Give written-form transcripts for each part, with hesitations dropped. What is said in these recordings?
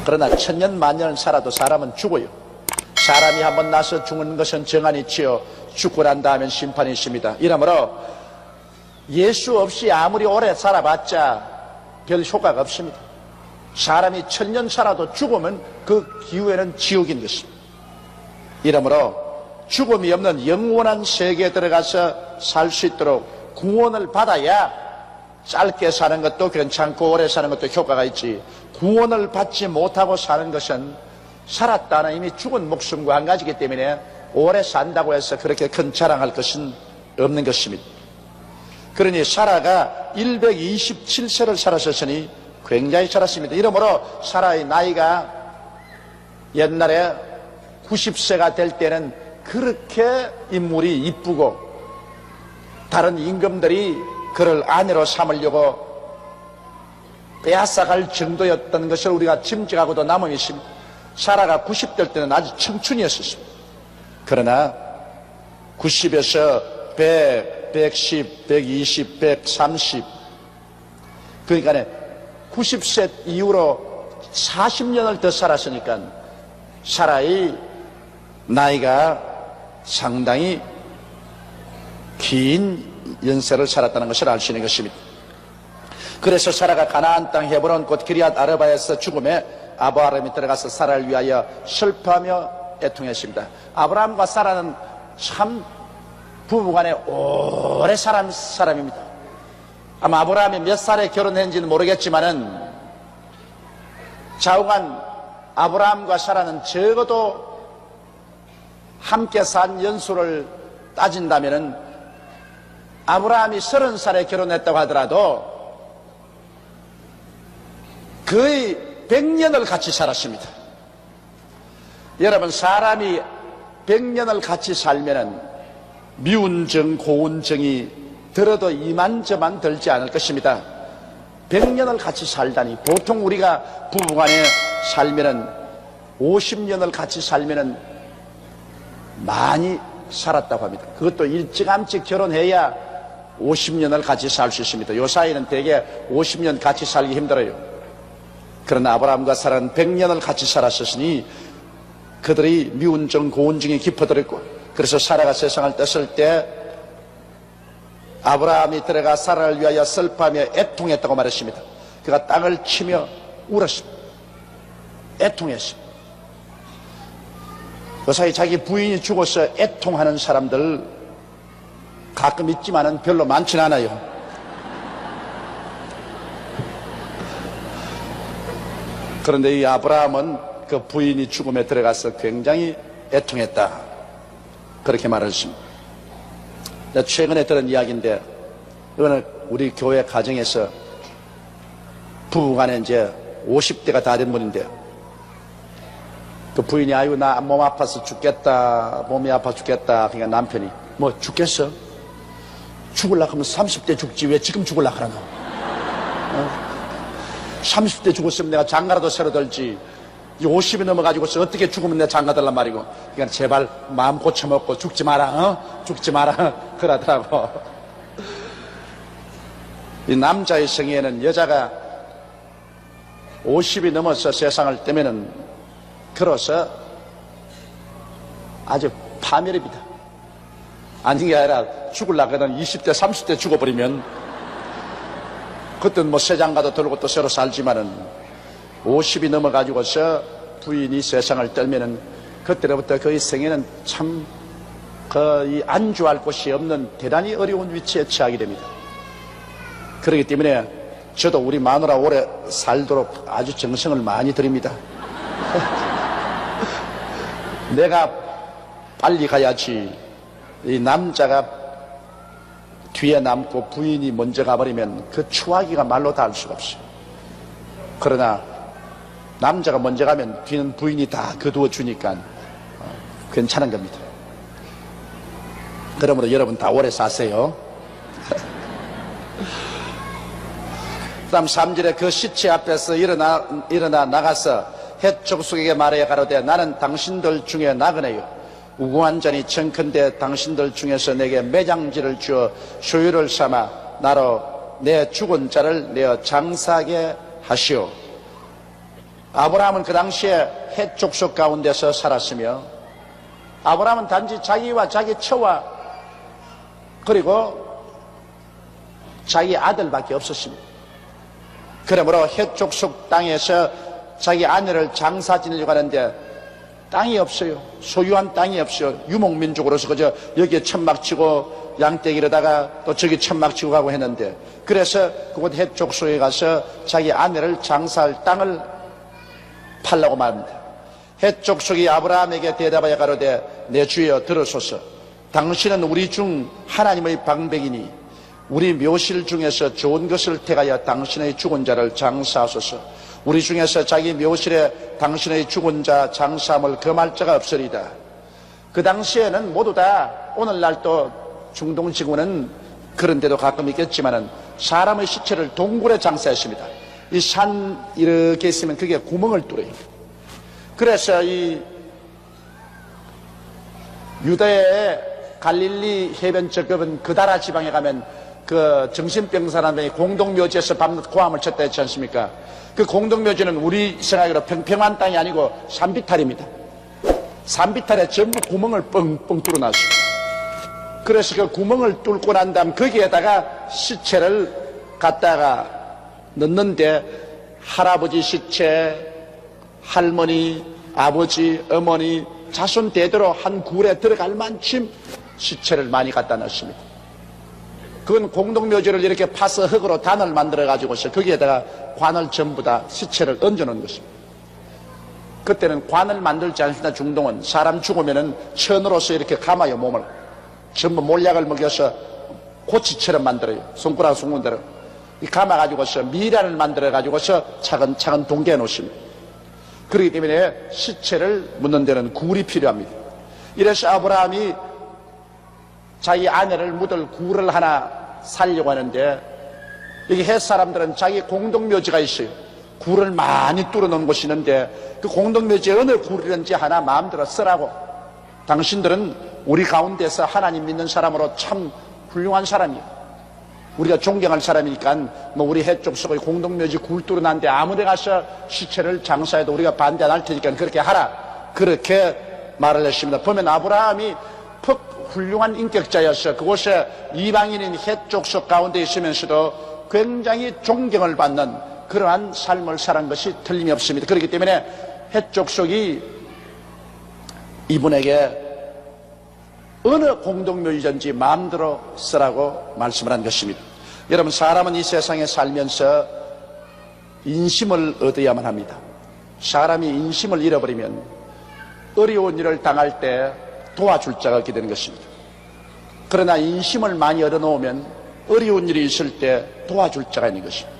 그러나 천년 만년을 살아도 사람은 죽어요. 사람이 한번 나서 죽는 것은 정한이치요 죽고 난 다음엔 심판이 있습니다. 이러므로 예수 없이 아무리 오래 살아봤자 별 효과가 없습니다. 사람이 천년 살아도 죽으면 그 기후에는 지옥인 것입니다. 이러므로 죽음이 없는 영원한 세계에 들어가서 살 수 있도록 구원을 받아야 짧게 사는 것도 괜찮고 오래 사는 것도 효과가 있지, 구원을 받지 못하고 사는 것은 살았다는 이미 죽은 목숨과 한 가지이기 때문에 오래 산다고 해서 그렇게 큰 자랑할 것은 없는 것입니다. 그러니 사라가 127세를 살았으니 굉장히 살았습니다. 이러므로 사라의 나이가 옛날에 90세가 될 때는 그렇게 인물이 이쁘고 다른 임금들이 그를 아내로 삼으려고 빼앗아갈 정도였던 것을 우리가 짐작하고도 남음이 있습니다. 사라가 90될 때는 아주 청춘이었습니다. 그러나 90에서 100, 110, 120, 130 그러니까 90세 이후로 40년을 더 살았으니까 사라의 나이가 상당히 긴 연세를 살았다는 것을 알 수 있는 것입니다. 그래서 사라가 가나안 땅 헤브론 곧 기럇 아르바에서 죽음에 아브라함이 들어가서 사라를 위하여 슬퍼하며 애통했습니다. 아브라함과 사라는 참 부부간에 오래 산 사람입니다. 아마 아브라함이 몇 살에 결혼했는지는 모르겠지만은 좌우간 아브라함과 사라는 적어도 함께 산 연수를 따진다면은 아브라함이 30살에 결혼했다고 하더라도 거의 100년을 같이 살았습니다. 여러분, 사람이 100년을 같이 살면은 미운 정, 고운 정이 들어도 이만저만 들지 않을 것입니다. 100년을 같이 살다니, 보통 우리가 부부간에 살면은 50년을 같이 살면은 많이 살았다고 합니다. 그것도 일찌감치 결혼해야 50년을 같이 살 수 있습니다. 요 사이는 대개 50년 같이 살기 힘들어요. 그러나 아브라함과 사라는 100년을 같이 살았으니 그들이 미운 정, 고운 정이 깊어들었고, 그래서 사라가 세상을 떴을 때 아브라함이 들어가 사라를 위하여 슬퍼하며 애통했다고 말했습니다. 그가 땅을 치며 울었습니다. 애통했습니다. 그 사이 자기 부인이 죽어서 애통하는 사람들 가끔 있지만은 별로 많지는 않아요. 그런데 이 아브라함은 그 부인이 죽음에 들어가서 굉장히 애통했다, 그렇게 말했습니다. 최근에 들은 이야기인데, 이거는 우리 교회 가정에서 부부간에 이제 50대가 다 된 분인데, 그 부인이 아유 나 몸 아파서 죽겠다, 몸이 아파 죽겠다. 그러니까 남편이 뭐 죽겠어? 죽으려고 하면 30대 죽지 왜 지금 죽으려고 하나? 30대 죽었으면 내가 장가라도 새로 들지, 50이 넘어가지고서 어떻게 죽으면 내가 장가 들란 말이고. 그러니까 제발 마음 고쳐먹고 죽지 마라, 죽지 마라 그러더라고. 이 남자의 성에는 여자가 50이 넘어서 세상을 떠면은 그로서 아주 파멸입니다. 아닌 게 아니라 죽으려고 하면 20대 30대 죽어버리면 그때는 뭐 새 장가도 들고 또 새로 살지만은 50이 넘어가지고서 부인이 세상을 떨면은 그때로부터 그의 생애는 참 거의 안주할 곳이 없는 대단히 어려운 위치에 처하게 됩니다. 그렇기 때문에 저도 우리 마누라 오래 살도록 아주 정성을 많이 드립니다. 내가 빨리 가야지 이 남자가 뒤에 남고 부인이 먼저 가버리면 그 추하기가 말로 다 할 수가 없어요. 그러나 남자가 먼저 가면 뒤는 부인이 다 거두어 주니까 괜찮은 겁니다. 그러므로 여러분 다 오래 사세요. 그 다음 3절에 그 시체 앞에서 일어나 나가서 헷 족속에게 말하여 가로되 나는 당신들 중에 나그네요. 우고한 자니 청컨대 당신들 중에서 내게 매장지를 주어 소유를 삼아 나로 내 죽은 자를 내어 장사하게 하시오. 아브라함은 그 당시에 헷 족속 가운데서 살았으며 아브라함은 단지 자기와 자기 처와 그리고 자기 아들밖에 없었습니다. 그러므로 헷 족속 땅에서 자기 아내를 장사 지내려고 하는데 땅이 없어요. 소유한 땅이 없어요. 유목민족으로서 그저 여기에 천막 치고 양떼기로다가 또 저기 천막 치고 가고 했는데, 그래서 그곳 헷 족속에 가서 자기 아내를 장사할 땅을 팔라고 말합니다. 헷 족속이 아브라함에게 대답하여 가로되 내 주여 들으소서. 당신은 우리 중 하나님의 방백이니 우리 묘실 중에서 좋은 것을 택하여 당신의 죽은 자를 장사하소서. 우리 중에서 자기 묘실에 당신의 죽은 자 장사함을 금할 자가 없으리다. 그 당시에는 모두 다, 오늘날도 중동 지구는 그런 데도 가끔 있겠지만은 사람의 시체를 동굴에 장사했습니다. 이 산 이렇게 있으면 그게 구멍을 뚫어요. 그래서 이 유대의 갈릴리 해변쪽 그다라 지방에 가면 그 정신병 사람이 공동묘지에서 밤낮 고함을 쳤다 했지 않습니까? 그 공동묘지는 우리 생각으로 평평한 땅이 아니고 산비탈입니다. 산비탈에 전부 구멍을 뻥뻥 뚫어놨습니다. 그래서 그 구멍을 뚫고 난 다음 거기에다가 시체를 갖다가 넣는데 할아버지 시체, 할머니, 아버지, 어머니, 자손 대대로 한 굴에 들어갈 만큼 시체를 많이 갖다 넣습니다. 그건 공동묘지를 이렇게 파서 흙으로 단을 만들어 가지고서 거기에다가 관을 전부 다 시체를 얹어 놓은 것입니다. 그때는 관을 만들지 않습니다. 중동은 사람 죽으면은 천으로서 이렇게 감아요. 몸을 전부 몰약을 먹여서 고치처럼 만들어요. 손가락 숭은 대로 이 감아 가지고서 미란을 만들어 가지고서 차근차근 동계해 놓습니다. 그렇기 때문에 시체를 묻는 데는 굴이 필요합니다. 이래서 아브라함이 자기 아내를 묻을 굴을 하나 살려고 하는데, 여기 헷 사람들은 자기 공동묘지가 있어요. 굴을 많이 뚫어놓은 곳이 있는데 그 공동묘지에 어느 굴이든지 하나 마음대로 쓰라고. 당신들은 우리 가운데서 하나님 믿는 사람으로 참 훌륭한 사람이에요. 우리가 존경할 사람이니까 뭐 우리 헷 족속의 공동묘지 굴 뚫어놨는데 아무데 가서 시체를 장사해도 우리가 반대 안 할 테니까 그렇게 하라. 그렇게 말을 했습니다. 보면 아브라함이 훌륭한 인격자였어. 그곳에 이방인인 헷 족속 가운데 있으면서도 굉장히 존경을 받는 그러한 삶을 살한 것이 틀림이 없습니다. 그렇기 때문에 헷 족속이 이분에게 어느 공동묘지든지 마음대로 쓰라고 말씀을 한 것입니다. 여러분, 사람은 이 세상에 살면서 인심을 얻어야만 합니다. 사람이 인심을 잃어버리면 어려운 일을 당할 때 도와줄 자가 없게 되는 것입니다. 그러나 인심을 많이 얻어놓으면 어려운 일이 있을 때 도와줄 자가 있는 것입니다.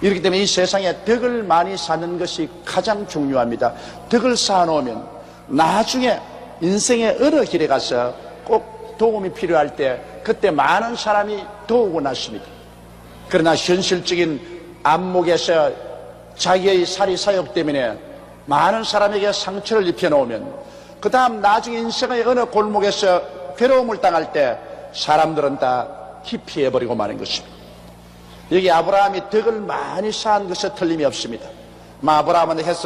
이렇기 때문에 이 세상에 덕을 많이 사는 것이 가장 중요합니다. 덕을 쌓아놓으면 나중에 인생의 어느 길에 가서 꼭 도움이 필요할 때 그때 많은 사람이 도우고 났습니다. 그러나 현실적인 안목에서 자기의 살이 사욕 때문에 많은 사람에게 상처를 입혀놓으면 그 다음 나중에 인생의 어느 골목에서 괴로움을 당할 때 사람들은 다 기피해버리고 마는 것입니다. 여기 아브라함이 덕을 많이 쌓은 것에 틀림이 없습니다. 아브라함은 헷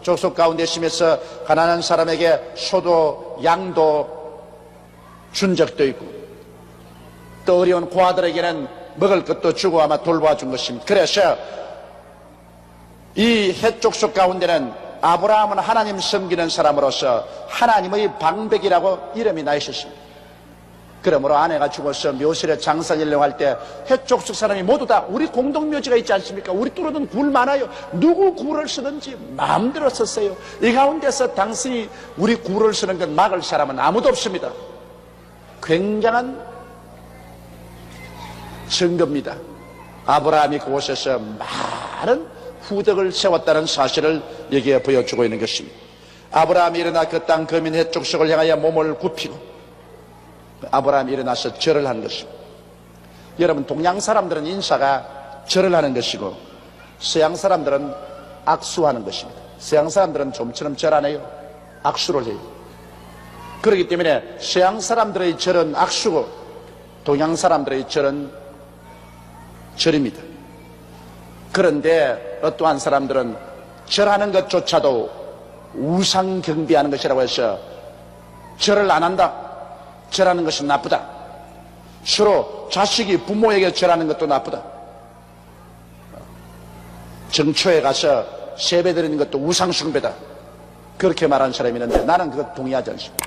족속 가운데 있으면서 가난한 사람에게 소도 양도 준 적도 있고 또 어려운 고아들에게는 먹을 것도 주고 아마 돌봐준 것입니다. 그래서 이 헷 족속 가운데는 아브라함은 하나님 섬기는 사람으로서 하나님의 방백이라고 이름이 나 있었습니다. 그러므로 아내가 죽어서 묘실에 장사 지려고 할 때 헷 족속 사람이 모두 다 우리 공동묘지가 있지 않습니까? 우리 뚫어둔 굴 많아요. 누구 굴을 쓰든지 마음대로 썼어요. 이 가운데서 당신이 우리 굴을 쓰는 건 막을 사람은 아무도 없습니다. 굉장한 증거입니다. 아브라함이 그곳에서 많은 후덕을 세웠다는 사실을 여기에 보여주고 있는 것입니다. 아브라함이 일어나 그 땅 거민 헷 족속을 향하여 몸을 굽히고 아브라함이 일어나서 절을 하는 것입니다. 여러분, 동양 사람들은 인사가 절을 하는 것이고 서양 사람들은 악수하는 것입니다. 서양 사람들은 좀처럼 절 안 해요. 악수를 해요. 그렇기 때문에 서양 사람들의 절은 악수고 동양 사람들의 절은 절입니다. 그런데 어떠한 사람들은 절하는 것조차도 우상 경배하는 것이라고 해서 절을 안 한다, 절하는 것은 나쁘다. 서로 자식이 부모에게 절하는 것도 나쁘다. 정초에 가서 세배 드리는 것도 우상 숭배다, 그렇게 말하는 사람이 있는데 나는 그것 동의하지 않습니다.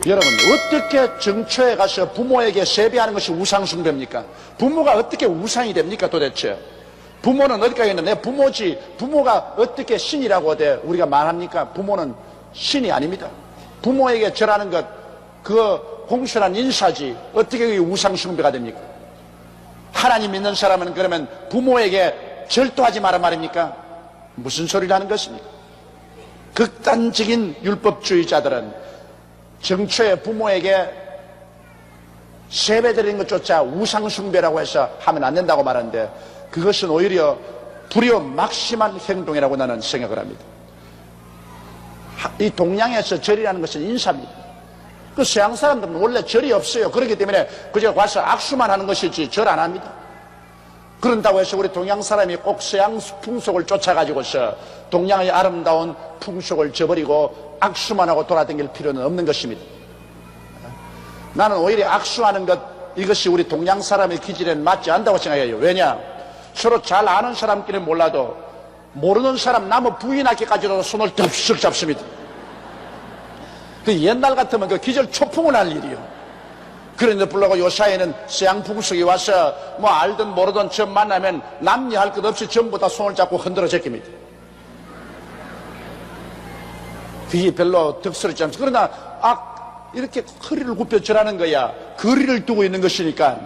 여러분, 어떻게 정초에 가서 부모에게 세배하는 것이 우상 숭배입니까? 부모가 어떻게 우상이 됩니까 도대체? 부모는 어디까지 있는데 내 부모지, 부모가 어떻게 신이라고 우리가 말합니까? 부모는 신이 아닙니다. 부모에게 절하는 것, 그 공손한 인사지 어떻게 그게 우상 숭배가 됩니까? 하나님 믿는 사람은 그러면 부모에게 절도 하지 마란 말입니까? 무슨 소리를 하는 것입니까? 극단적인 율법주의자들은 정초에 부모에게 세배드리는 것조차 우상숭배라고 해서 하면 안 된다고 말하는데, 그것은 오히려 불효 막심한 행동이라고 나는 생각을 합니다. 이 동양에서 절이라는 것은 인사입니다. 그 서양 사람들은 원래 절이 없어요. 그렇기 때문에 그저 가서 악수만 하는 것이지 절 안 합니다. 그런다고 해서 우리 동양 사람이 꼭 서양 풍속을 쫓아가지고서 동양의 아름다운 풍속을 저버리고 악수만 하고 돌아다닐 필요는 없는 것입니다. 나는 오히려 악수하는 것, 이것이 우리 동양 사람의 기질에는 맞지 않다고 생각해요. 왜냐? 서로 잘 아는 사람끼리는 몰라도 모르는 사람 나무 부인하기까지도 손을 덥석 잡습니다. 그 옛날 같으면 그 기절 초풍을 할 일이요. 그런데 불러고 요사이는 서양 풍속이 와서 뭐 알든 모르든 처음 만나면 남녀 할 것 없이 전부 다 손을 잡고 흔들어 제낍니다. 그게 별로 득스럽지 않습니다. 그러나 이렇게 허리를 굽혀 절하는 거야. 거리를 두고 있는 것이니까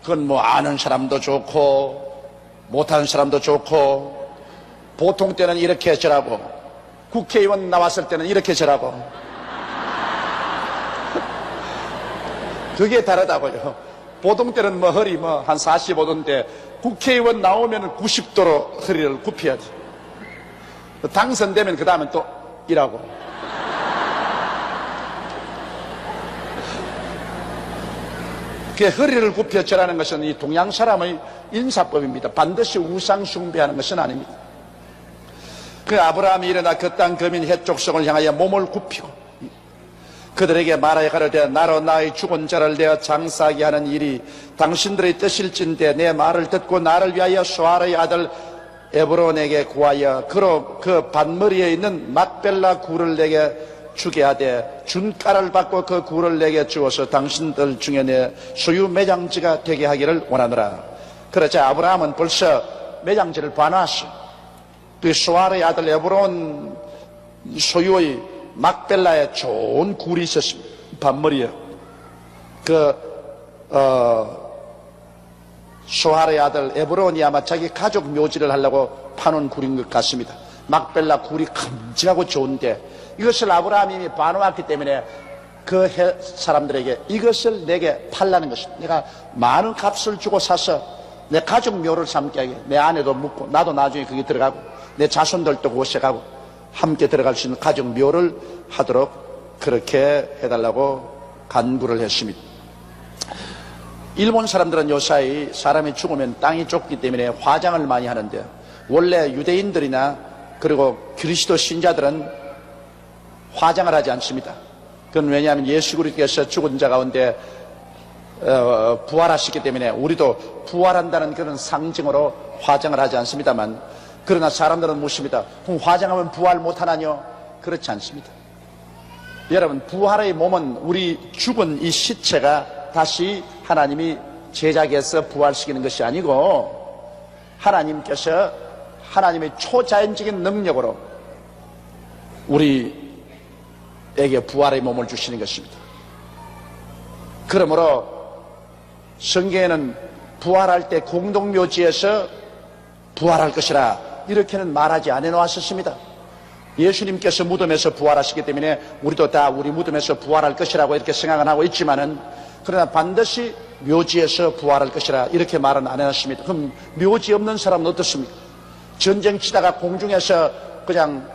그건 뭐 아는 사람도 좋고 못하는 사람도 좋고, 보통 때는 이렇게 절하고 국회의원 나왔을 때는 이렇게 절하고 그게 다르다고요. 보통 때는 뭐 허리 한 45도인데 국회의원 나오면 90도로 허리를 굽혀야지. 당선되면 그 다음엔 또 이라고. 그 허리를 굽혀 절하는 것은 이 동양 사람의 인사법입니다. 반드시 우상 숭배하는 것은 아닙니다. 그 아브라함이 일어나 그 땅 거민 해족성을 향하여 몸을 굽히고 그들에게 말하여 가로되 나로 나의 죽은 자를 내어 장사하게 하는 일이 당신들의 뜻일진데 내 말을 듣고 나를 위하여 수알의 아들 에브론에게 구하여 그로 그 반머리에 있는 막벨라 굴을 내게 주게 하되 준가를 받고 그 굴을 내게 주어서 당신들 중에 내 소유 매장지가 되게 하기를 원하노라. 그러자 아브라함은 벌써 매장지를 봐놨어. 그 수알의 아들 에브론 소유의 막벨라에 좋은 굴이 있었습니다. 반머리에. 수알의 아들 에브론이 아마 자기 가족 묘지를 하려고 파놓은 굴인 것 같습니다. 막벨라 굴이 큼직하고 좋은데 이것을 아브라함이 봐놓았기 때문에 그 사람들에게 이것을 내게 팔라는 것입니다. 내가 많은 값을 주고 사서 내 가족 묘를 삼게 하게, 내 아내도 묻고 나도 나중에 거기 들어가고 내 자손들도 그곳에 가고 함께 들어갈 수 있는 가족 묘를 하도록 그렇게 해달라고 간구를 했습니다. 일본 사람들은 요사이 사람이 죽으면 땅이 좁기 때문에 화장을 많이 하는데, 원래 유대인들이나 그리고 그리스도 신자들은 화장을 하지 않습니다. 그건 왜냐하면 예수 그리스도께서 죽은 자 가운데 부활하시기 때문에 우리도 부활한다는 그런 상징으로 화장을 하지 않습니다만, 그러나 사람들은 묻습니다. 그럼 화장하면 부활 못하나요? 그렇지 않습니다. 여러분, 부활의 몸은 우리 죽은 이 시체가 다시 하나님이 제작해서 부활시키는 것이 아니고 하나님께서 하나님의 초자연적인 능력으로 우리에게 부활의 몸을 주시는 것입니다. 그러므로 성경에는 부활할 때 공동묘지에서 부활할 것이라 이렇게는 말하지 않아 놓았었습니다. 예수님께서 무덤에서 부활하시기 때문에 우리도 다 우리 무덤에서 부활할 것이라고 이렇게 생각은 하고 있지만은, 그러나 반드시 묘지에서 부활할 것이라 이렇게 말은 안 해놨습니다. 그럼 묘지 없는 사람은 어떻습니까? 전쟁 치다가 공중에서 그냥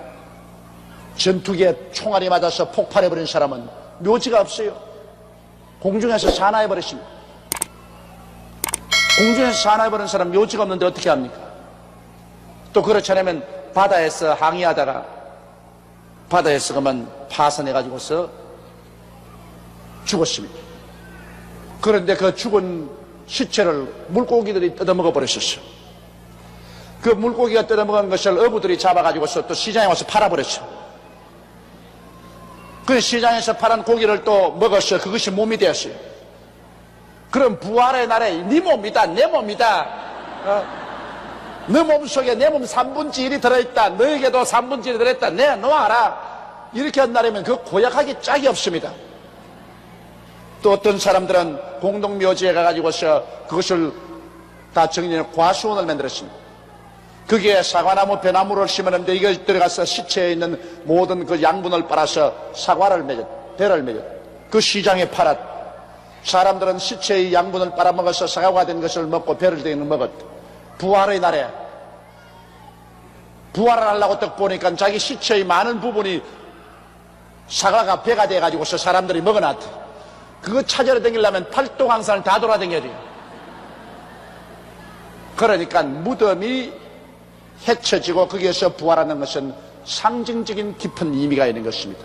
전투기에 총알이 맞아서 폭발해버린 사람은 묘지가 없어요. 공중에서 사나해버렸습니다. 공중에서 사나해버린 사람 묘지가 없는데 어떻게 합니까? 또 그렇지 않으면 바다에서 항해하다가 바다에서 그만 파손해가지고서 죽었습니다. 그런데 그 죽은 시체를 물고기들이 뜯어먹어 버렸었어요. 그 물고기가 뜯어먹은 것을 어부들이 잡아가지고서 또 시장에 와서 팔아버렸어요. 그 시장에서 파란 고기를 또 먹었어요. 그것이 몸이 되었어요. 그럼 부활의 날에 네 몸이다, 내 몸이다. 너 몸 속에 내 몸 3분의 1이 들어있다. 너에게도 3분의 1이 들어있다. 내놓아라. 이렇게 한다면 그 고약하기 짝이 없습니다. 또 어떤 사람들은 공동묘지에 가가지고서 그것을 다 정리해 과수원을 만들었습니다. 거기에 사과나무, 배나무를 심었는데 이걸 들어가서 시체에 있는 모든 그 양분을 빨아서 사과를 맺었, 배를 맺었. 그 시장에 팔았. 사람들은 시체의 양분을 빨아먹어서 사과가 된 것을 먹고 배를 대는 먹었. 부활의 날에 부활을 하려고 딱 보니까 자기 시체의 많은 부분이 사과가 배가 돼가지고서 사람들이 먹어놨대. 그거 찾으러 다니려면 팔도강산을 다 돌아다녀야 돼요. 그러니까 무덤이 헤쳐지고 거기에서 부활하는 것은 상징적인 깊은 의미가 있는 것입니다.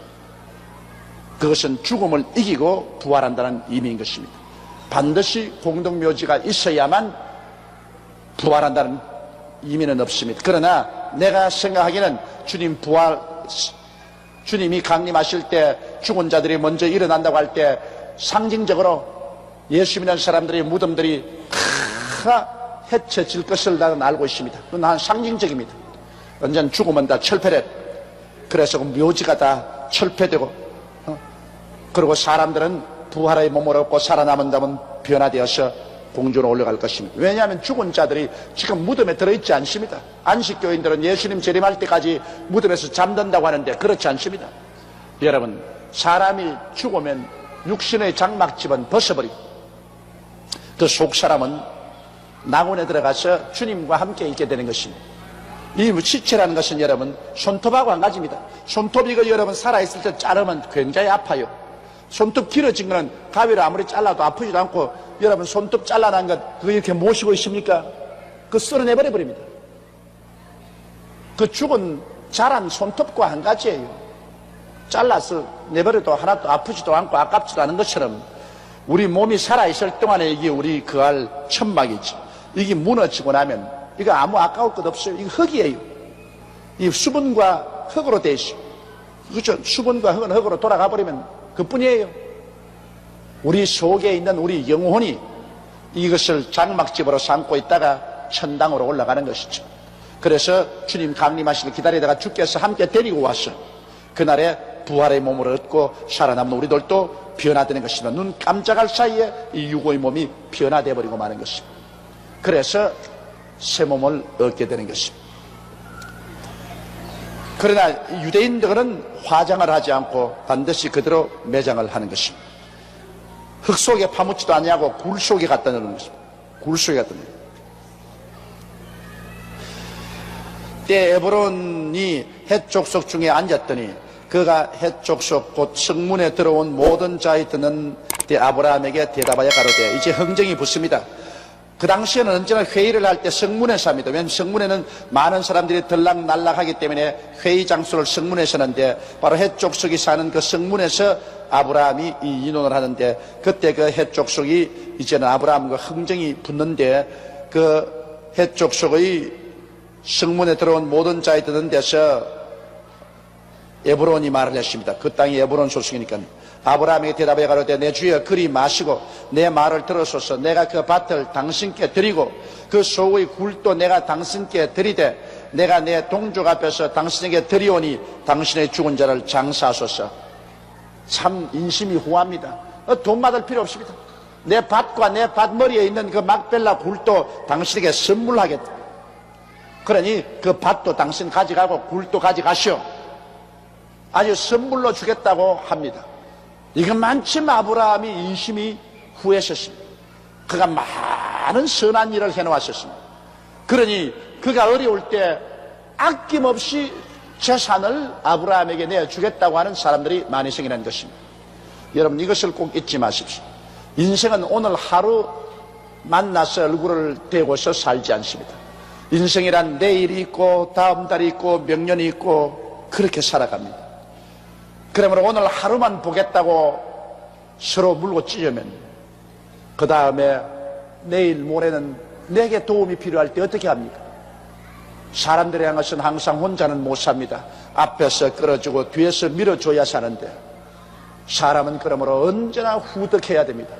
그것은 죽음을 이기고 부활한다는 의미인 것입니다. 반드시 공동묘지가 있어야만 부활한다는 의미는 없습니다. 그러나 내가 생각하기에는 주님이 강림하실 때 죽은 자들이 먼저 일어난다고 할 때 상징적으로 예수 믿는 사람들의 무덤들이 다 헤쳐질 것을 나는 알고 있습니다. 그건 난 상징적입니다. 언젠 죽으면 다 철폐래. 그래서 그 묘지가 다 철폐되고 그리고 사람들은 부활의 몸을 얻고 살아남은다면 변화되어서 공주로 올라갈 것입니다. 왜냐하면 죽은 자들이 지금 무덤에 들어있지 않습니다. 안식교인들은 예수님 재림할 때까지 무덤에서 잠든다고 하는데 그렇지 않습니다. 여러분, 사람이 죽으면 육신의 장막집은 벗어버리고 그 속사람은 낙원에 들어가서 주님과 함께 있게 되는 것입니다. 이 시체라는 것은 여러분 손톱하고 한 가지입니다. 손톱 이거 여러분 살아있을 때 자르면 굉장히 아파요. 손톱 길어진 거는 가위로 아무리 잘라도 아프지도 않고 여러분 손톱 잘라난 것 그거 이렇게 모시고 있습니까? 그거 썰어내버려 버립니다. 그 죽은 자란 손톱과 한 가지예요. 잘라서 내버려도 하나도 아프지도 않고 아깝지도 않은 것처럼 우리 몸이 살아있을 동안에 이게 우리 그할 천막이지. 이게 무너지고 나면 이거 아무 아까울 것 없어요. 이거 흙이에요. 이 수분과 흙으로 돼 있어요. 그렇죠? 수분과 흙은 흙으로 돌아가 버리면 그뿐이에요. 우리 속에 있는 우리 영혼이 이것을 장막집으로 삼고 있다가 천당으로 올라가는 것이죠. 그래서 주님 강림하시길 기다리다가 주께서 함께 데리고 와서 그날에 부활의 몸을 얻고 살아남는 우리들도 변화되는 것입니다. 눈 깜짝할 사이에 이 육의 몸이 변화되어 버리고 마는 것입니다. 그래서 새 몸을 얻게 되는 것입니다. 그러나 유대인들은 화장을 하지 않고 반드시 그대로 매장을 하는 것입니다. 흙 속에 파묻지도 아니하고 굴 속에 갖다 넣는 것입니다. 굴 속에 갖다 넣는 것입니다. 때 에브론이 헷족속 중에 앉았더니 그가 헷족속 곧 성문에 들어온 모든 자의 듣는 때 아브라함에게 대답하여 가로되 이제 흥정이 붙습니다. 그 당시에는 언제나 회의를 할 때 성문에서 합니다. 왜냐하면 성문에는 많은 사람들이 들락날락하기 때문에 회의 장소를 성문에서 하는데 바로 헷족속이 사는 그 성문에서 아브라함이 이 인원을 하는데 그때 그 헷족속이 이제는 아브라함과 흥정이 붙는데 그 헷족속의 성문에 들어온 모든 자의 듣는 데서 에브론이 말을 했습니다. 그 땅이 에브론 소속이니까 아브라함에게 대답해 가로되 내 주여 그리 마시고 내 말을 들으소서. 내가 그 밭을 당신께 드리고 그 소의 굴도 내가 당신께 드리되 내가 내 동족 앞에서 당신에게 드리오니 당신의 죽은 자를 장사하소서. 참 인심이 후합니다. 돈 받을 필요 없습니다. 내 밭과 내 밭머리에 있는 그 막벨라 굴도 당신에게 선물하겠다. 그러니 그 밭도 당신 가져가고 굴도 가져가시오. 아주 선물로 주겠다고 합니다. 이것만큼 아브라함이 인심이 후했었습니다. 그가 많은 선한 일을 해놓았었습니다. 그러니 그가 어려울 때 아낌없이 재산을 아브라함에게 내주겠다고 하는 사람들이 많이 생기는 것입니다. 여러분 이것을 꼭 잊지 마십시오. 인생은 오늘 하루 만나서 얼굴을 대고서 살지 않습니다. 인생이란 내일이 있고 다음 달이 있고 명년이 있고 그렇게 살아갑니다. 그러므로 오늘 하루만 보겠다고 서로 물고 찢으면 그 다음에 내일 모레는 내게 도움이 필요할 때 어떻게 합니까? 사람들이 한 것은 항상 혼자는 못 삽니다. 앞에서 끌어주고 뒤에서 밀어줘야 사는데 사람은 그러므로 언제나 후덕해야 됩니다.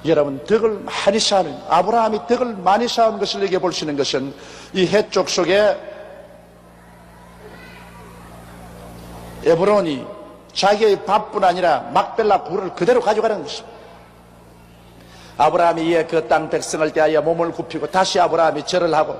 여러분, 덕을 많이 쌓은, 아브라함이 덕을 많이 쌓은 것을 얘기해 볼 수 있는 것은 이 해쪽 속에 에브론이 자기의 밥뿐 아니라 막벨라 굴을 그대로 가져가는 것입니다. 아브라함이 이에 그 땅 백성을 대하여 몸을 굽히고 다시 아브라함이 절을 하고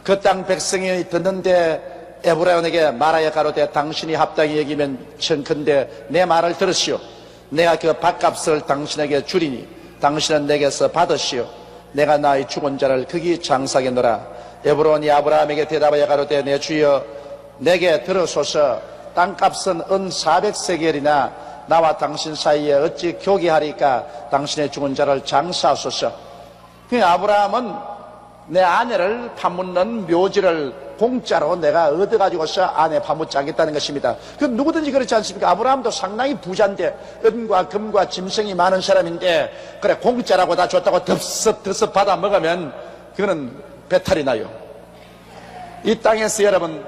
그 땅 백성이 듣는데 에브론에게 말하여 가로되 당신이 합당히 여기면 청컨대 내 말을 들으시오. 내가 그 밥값을 당신에게 주리니 당신은 내게서 받으시오. 내가 나의 죽은 자를 거기 장사하게 놓으라. 에브론이 아브라함에게 대답하여 가로되 내 주여 내게 들으소서. 땅값은 은 400세겔이나 나와 당신 사이에 어찌 교기하리까. 당신의 죽은 자를 장사하소서. 아브라함은 내 아내를 파묻는 묘지를 공짜로 내가 얻어가지고서 아내 파묻지 않겠다는 것입니다. 그 누구든지 그렇지 않습니까? 아브라함도 상당히 부자인데 은과 금과 짐승이 많은 사람인데 그래 공짜라고 다 줬다고 덥석 받아 먹으면 그거는 배탈이 나요. 이 땅에서 여러분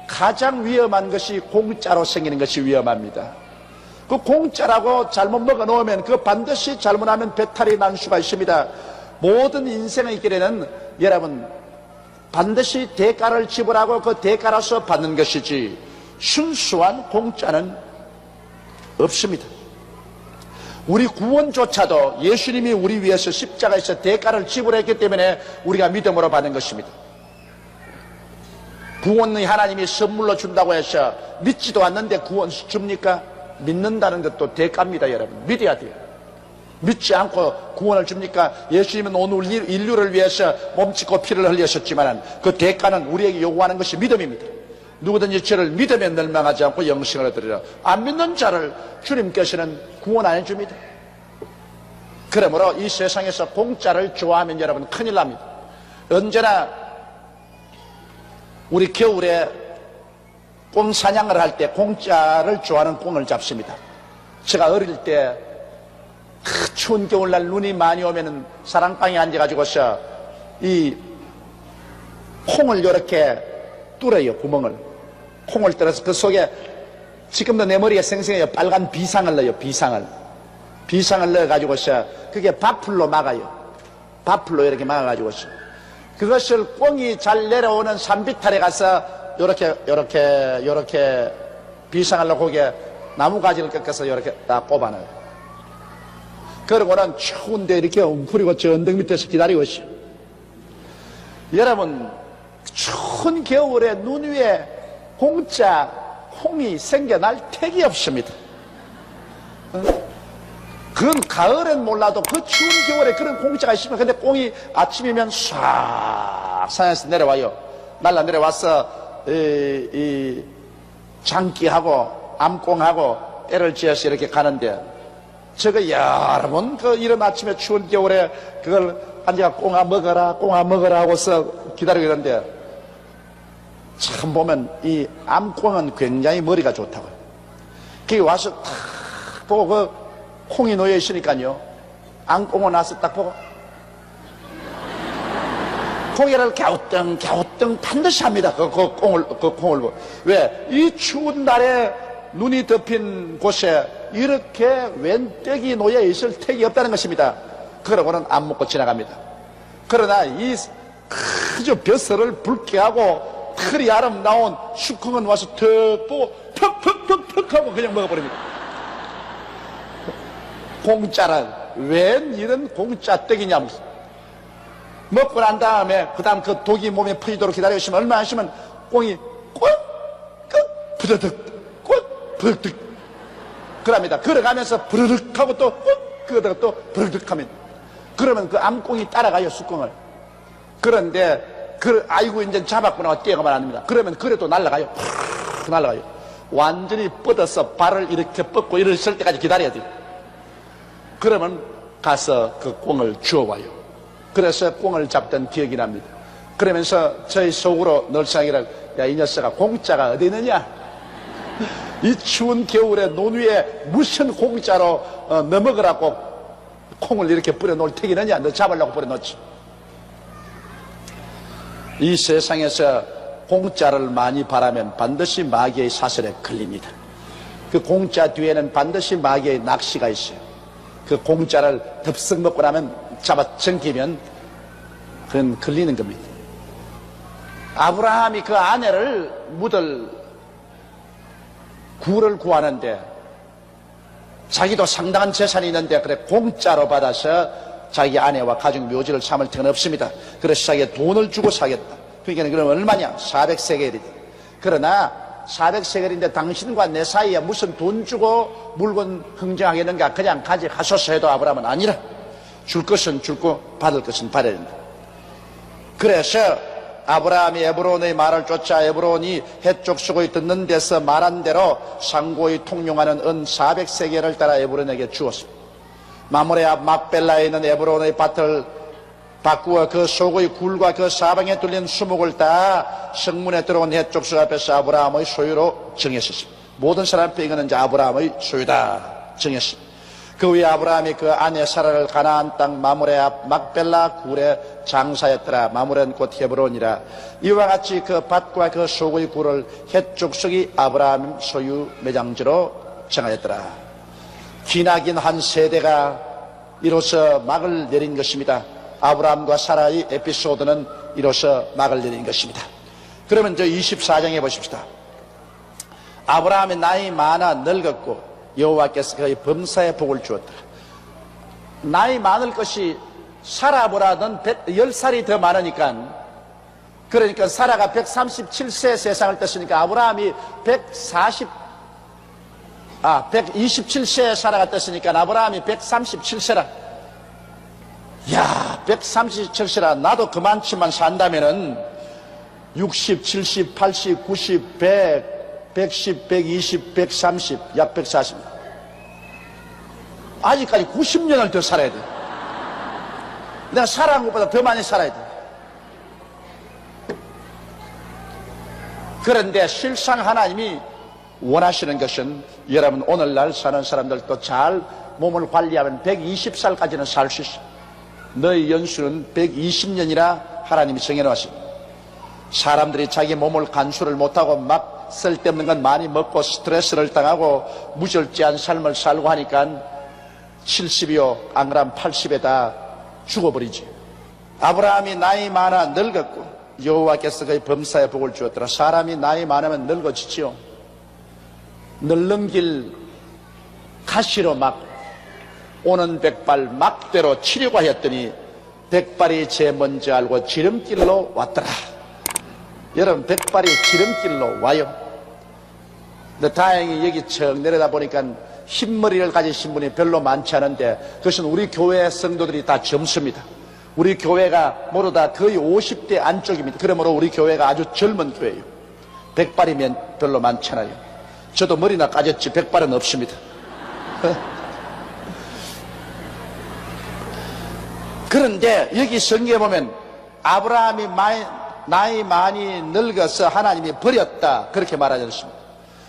가장 위험한 것이 공짜로 생기는 것이 위험합니다. 그 공짜라고 잘못 먹어 놓으면 그 반드시 잘못하면 배탈이 날 수가 있습니다. 모든 인생의 길에는 여러분 반드시 대가를 지불하고 그 대가로서 받는 것이지 순수한 공짜는 없습니다. 우리 구원조차도 예수님이 우리 위해서 십자가에서 대가를 지불했기 때문에 우리가 믿음으로 받는 것입니다. 구원의 하나님이 선물로 준다고 해서 믿지도 않는데 구원 줍니까? 믿는다는 것도 대가입니다. 여러분 믿어야 돼요. 믿지 않고 구원을 줍니까? 예수님은 오늘 인류를 위해서 몸짓고 피를 흘리셨지만 그 대가는 우리에게 요구하는 것이 믿음입니다. 누구든지 저를 믿으면 멸망하지 않고 영생을 얻으리라. 안 믿는 자를 주님께서는 구원 안 해줍니다. 그러므로 이 세상에서 공짜를 좋아하면 여러분 큰일 납니다. 언제나 우리 겨울에 꽁 사냥을 할 때 공짜를 좋아하는 꽁을 잡습니다. 제가 어릴 때 추운 겨울날 눈이 많이 오면은 사랑방에 앉아가지고서 이 콩을 이렇게 뚫어요. 구멍을 콩을 뚫어서 그 속에 지금도 내 머리에 생생해요. 빨간 비상을 넣어요. 비상을 넣어가지고서 그게 밥풀로 막아요. 밥풀로 이렇게 막아가지고서 그것을 꽁이 잘 내려오는 산비탈에 가서 요렇게 비상을 넣고 거기에 나무가지를 꺾어서 이렇게 딱 꼽아놔요. 그러고는 추운데 이렇게 웅크리고 저 언덕 밑에서 기다리고 있어요. 여러분 추운 겨울에 눈 위에 공짜 콩이 생겨날 택이 없습니다. 그건 가을엔 몰라도 그 추운 겨울에 그런 공짜가 있으면 근데 콩이 아침이면 싹 산에서 내려와요. 날라 내려와서 이 장기하고 암꽁하고 때를 지어서 이렇게 가는데 저거 여러 번 그 이런 아침에 추운 겨울에 그걸 앉아가 꽁아 먹어라 하고서 기다리고 있는데 참 보면 이 암꽁은 굉장히 머리가 좋다고요. 거기 와서 탁 보고 그 콩이 놓여 있으니까요. 암꽁은 와서 딱 보고 고개를 갸우뚱 반드시 합니다. 그 콩을 보고. 왜? 이 추운 날에 눈이 덮인 곳에 이렇게 웬 떡이 놓여 있을 택이 없다는 것입니다. 그러고는 안 먹고 지나갑니다. 그러나 이 그저 벼슬을 붉게 하고 털이 아름다운 수컷은 와서 턱 보고 턱 하고 그냥 먹어버립니다. 공짜란 웬 이런 공짜 떡이냐면서 먹고 난 다음에 그 다음 그 독이 몸에 퍼지도록 기다리시면 얼마 하시면 꽁이 꼴깍 부드득 꼴 부드득 그럽니다. 걸어가면서 부르륵 하고 또 그러다가 또 부르륵 하면 그러면 그 암꽁이 따라가요. 수꽁을. 그런데 아이고 이제 잡았구나 뛰어가면 안 됩니다. 그러면 그래도 날아가요. 날아가요. 완전히 뻗어서 발을 이렇게 뻗고 일어설 때까지 기다려야 돼요. 그러면 가서 그 꽁을 주워와요. 그래서 꽁을 잡던 기억이 납니다. 그러면서 저희 속으로 늘 생각이를, 야, 이 녀석아, 공짜가 어디 있느냐? 이 추운 겨울에 논 위에 무슨 공짜로 너 먹으라고 콩을 이렇게 뿌려놓을 택이느냐? 너 잡으려고 뿌려놓지. 이 세상에서 공짜를 많이 바라면 반드시 마귀의 사슬에 걸립니다. 그 공짜 뒤에는 반드시 마귀의 낚시가 있어요. 그 공짜를 덥석 먹고 나면 잡아 정기면 그건 걸리는 겁니다. 아브라함이 그 아내를 묻을 굴을 구하는데 자기도 상당한 재산이 있는데 그래 공짜로 받아서 자기 아내와 가족 묘지를 삼을 틈은 없습니다. 그래서 자기가 돈을 주고 사겠다. 그러니까 그럼 얼마냐? 400세겔이다. 그러나 400세겔인데 당신과 내 사이에 무슨 돈 주고 물건 흥정하겠는가? 그냥 가져가소서 해도 아브라함은 아니라 줄 것은 줄고 받을 것은 받아야 된다. 그래서 아브라함이 에브론의 말을 쫓아 에브론이 해쪽 수고에 듣는 데서 말한 대로 상고의 통용하는 은 400세겔을 따라 에브론에게 주었습니다. 마므레 앞 막벨라에 있는 에브론의 밭을 바꾸어 그 속의 굴과 그 사방에 뚫린 수목을 다 성문에 들어온 해족수 앞에서 아브라함의 소유로 정했습니다. 모든 사람 앞에 이거는 이제 아브라함의 소유다 정했습니다. 그 후에 아브라함이 그 아내 사라를 가나안 땅 마므레 앞 막벨라 굴에 장사했더라. 마므레는 곧 헤브론이라. 이와 같이 그 밭과 그 속의 굴을 해족속이 아브라함 소유 매장지로 정하였더라. 기나긴 한 세대가 이로써 막을 내린 것입니다. 아브라함과 사라의 에피소드는 이로써 막을 내린 것입니다. 그러면 저 24장에 보십시다. 아브라함의 나이 많아 늙었고 여호와께서 그의 범사에 복을 주었다. 나이 많을 것이 사라보다는 10살이 더 많으니까, 그러니까 사라가 137세 세상을 떴으니까 아브라함이 127세에 사라가 떴으니까 아브라함이 137세라. 야, 137세라. 나도 그만치만 산다면은 60, 70, 80, 90, 100, 110, 120, 130, 약 140. 아직까지 90년을 더 살아야 돼. 내가 살아온 것보다 더 많이 살아야 돼. 그런데 실상 하나님이 원하시는 것은 여러분 오늘날 사는 사람들도 잘 몸을 관리하면 120살까지는 살 수 있어. 너의 연수는 120년이라 하나님이 정해놓았습니다. 사람들이 자기 몸을 간수를 못하고 막 쓸데없는 건 많이 먹고 스트레스를 당하고 무절제한 삶을 살고 하니까 70이요 안 그러면 80에 다 죽어버리지. 아브라함이 나이 많아 늙었고 여호와께서 그의 범사에 복을 주었더라. 사람이 나이 많으면 늙어지지요. 늙는 길 가시로 막 오는 백발 막대로 치려고 하였더니 백발이 제 먼저 알고 지름길로 왔더라. 여러분 백발이 지름길로 와요. 근데 다행히 여기 척 내려다 보니까 흰머리를 가지신 분이 별로 많지 않은데 그것은 우리 교회 성도들이 다 젊습니다. 우리 교회가 모두 다 거의 50대 안쪽입니다. 그러므로 우리 교회가 아주 젊은 교회예요. 백발이면 별로 많지 않아요. 저도 머리나 까졌지 백발은 없습니다. 그런데 여기 성경에 보면 아브라함이 나이 많이 늙어서 하나님이 버렸다 그렇게 말하지 않습니다.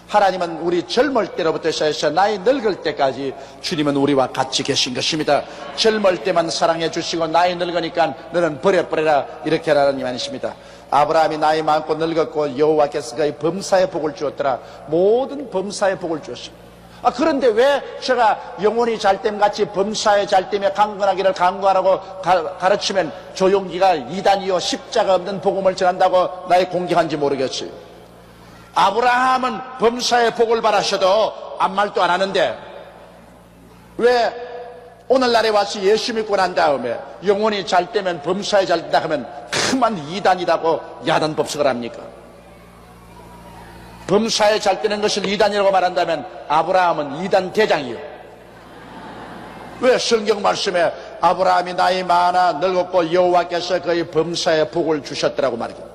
하나님은 우리 젊을 때로부터 시작해서 나이 늙을 때까지 주님은 우리와 같이 계신 것입니다. 젊을 때만 사랑해 주시고 나이 늙으니까 너는 버려버려라 이렇게 하나님 아니십니다. 아브라함이 나이 많고 늙었고 여호와께서 그의 범사에 복을 주었더라. 모든 범사에 복을 주었습니다. 그런데 왜 제가 영혼이 잘됨같이 범사에 잘됨에 강건하기를 강구하라고 가르치면 조용기가 이단이요 십자가 없는 복음을 전한다고 나의 공격한지 모르겠어요. 아브라함은 범사에 복을 받으셔도 아무 말도 안 하는데 왜 오늘날에 와서 예수 믿고 난 다음에 영혼이 잘되면 범사에 잘된다 하면 그만 이단이라고 야단 법석을 합니까? 범사에 잘 되는 것을 이단이라고 말한다면 아브라함은 이단 대장이요. 왜 성경 말씀에 아브라함이 나이 많아 늙었고 여호와께서 그의 범사에 복을 주셨더라고 말합니다.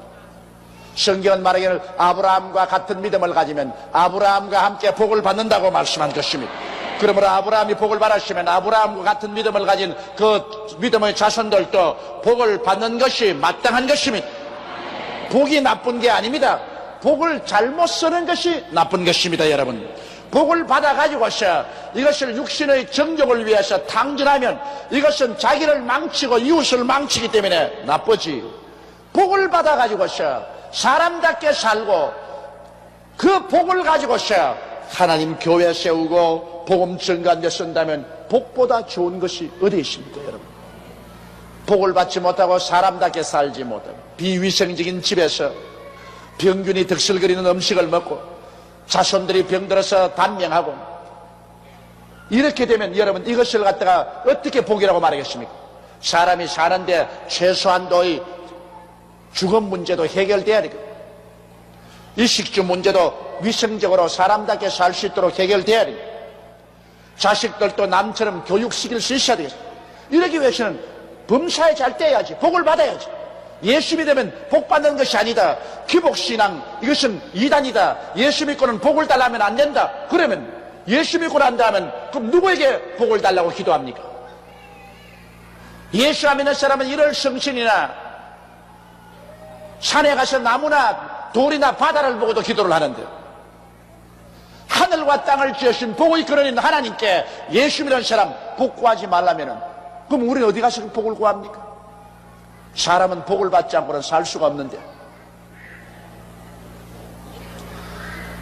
성경은 말하기를 아브라함과 같은 믿음을 가지면 아브라함과 함께 복을 받는다고 말씀한 것입니다. 그러므로 아브라함이 복을 받았으면 아브라함과 같은 믿음을 가진 그 믿음의 자손들도 복을 받는 것이 마땅한 것입니다. 복이 나쁜 게 아닙니다. 복을 잘못 쓰는 것이 나쁜 것입니다, 여러분. 복을 받아가지고서 이것을 육신의 정욕을 위해서 탕진하면 이것은 자기를 망치고 이웃을 망치기 때문에 나쁘지. 복을 받아가지고서 사람답게 살고 그 복을 가지고서 하나님 교회 세우고 복음 증거하는 데 쓴다면 복보다 좋은 것이 어디 있습니까, 여러분? 복을 받지 못하고 사람답게 살지 못하고 비위생적인 집에서 병균이 득실거리는 음식을 먹고 자손들이 병들어서 단명하고 이렇게 되면 여러분 이것을 갖다가 어떻게 복이라고 말하겠습니까? 사람이 사는데 최소한도의 주거 문제도 해결돼야 되거든요. 이 식주 문제도 위생적으로 사람답게 살 수 있도록 해결돼야 돼요. 자식들도 남처럼 교육시킬 수 있어야 되겠어요. 이러기 위해서는 범사에 잘 떼야지. 복을 받아야지. 예수 믿으면 복 받는 것이 아니다. 기복신앙 이것은 이단이다. 예수 믿고는 복을 달라면 안 된다. 그러면 예수 믿고 난다 하면 그럼 누구에게 복을 달라고 기도합니까? 예수 안 믿는 사람은 이럴 성신이나 산에 가서 나무나 돌이나 바다를 보고도 기도를 하는데 하늘과 땅을 지으신 복의 근원인 하나님께 예수 믿는 사람 복 구하지 말라면은 그럼 우리는 어디 가서 복을 구합니까? 사람은 복을 받지 않고는 살 수가 없는데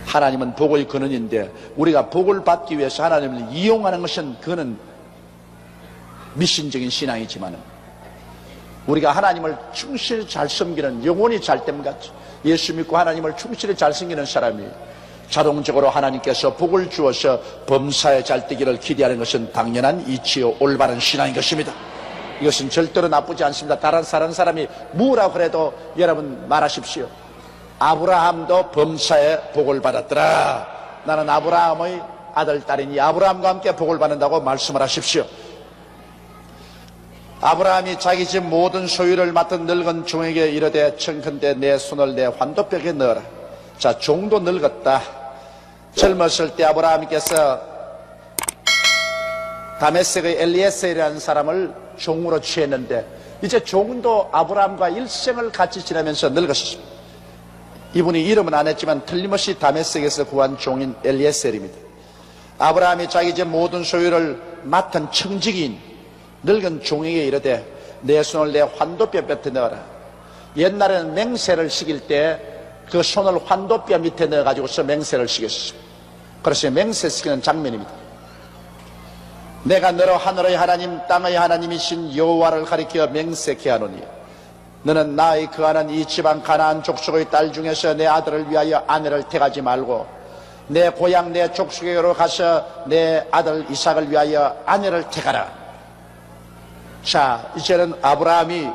하나님은 복의 근원인데 우리가 복을 받기 위해서 하나님을 이용하는 것은 그는 미신적인 신앙이지만 우리가 하나님을 충실히 잘 섬기는 영혼이 잘됨 같이 예수 믿고 하나님을 충실히 잘 섬기는 사람이 자동적으로 하나님께서 복을 주어서 범사에 잘 되기를 기대하는 것은 당연한 이치요 올바른 신앙인 것입니다. 이것은 절대로 나쁘지 않습니다. 다른 사람이 뭐라고 그래도 여러분 말하십시오. 아브라함도 범사에 복을 받았더라. 나는 아브라함의 아들 딸이니 아브라함과 함께 복을 받는다고 말씀을 하십시오. 아브라함이 자기 집 모든 소유를 맡은 늙은 종에게 이르되 청컨대 내 손을 내 환도벽에 넣어라. 자, 종도 늙었다. 젊었을 때 아브라함께서 다메섹의 엘리에셀이라는 사람을 종으로 취했는데 이제 종도 아브라함과 일생을 같이 지내면서 늙었습니다. 이분이 이름은 안 했지만 틀림없이 다메섹에서 구한 종인 엘리에셀입니다. 아브라함이 자기 집 모든 소유를 맡은 청직인 늙은 종에게 이르되 내 손을 내 환도뼈 곁에 넣어라. 옛날에는 맹세를 시킬 때 그 손을 환도뼈 밑에 넣어가지고서 맹세를 시켰습니다. 그래서 맹세시키는 장면입니다. 내가 너로 하늘의 하나님 땅의 하나님이신 여호와를 가리켜 맹세케 하노니 너는 나의 거하는 이 지방 가나안 족속의 딸 중에서 내 아들을 위하여 아내를 택하지 말고 내 고향 내 족속에로 가서 내 아들 이삭을 위하여 아내를 택하라. 자, 이제는 아브라함이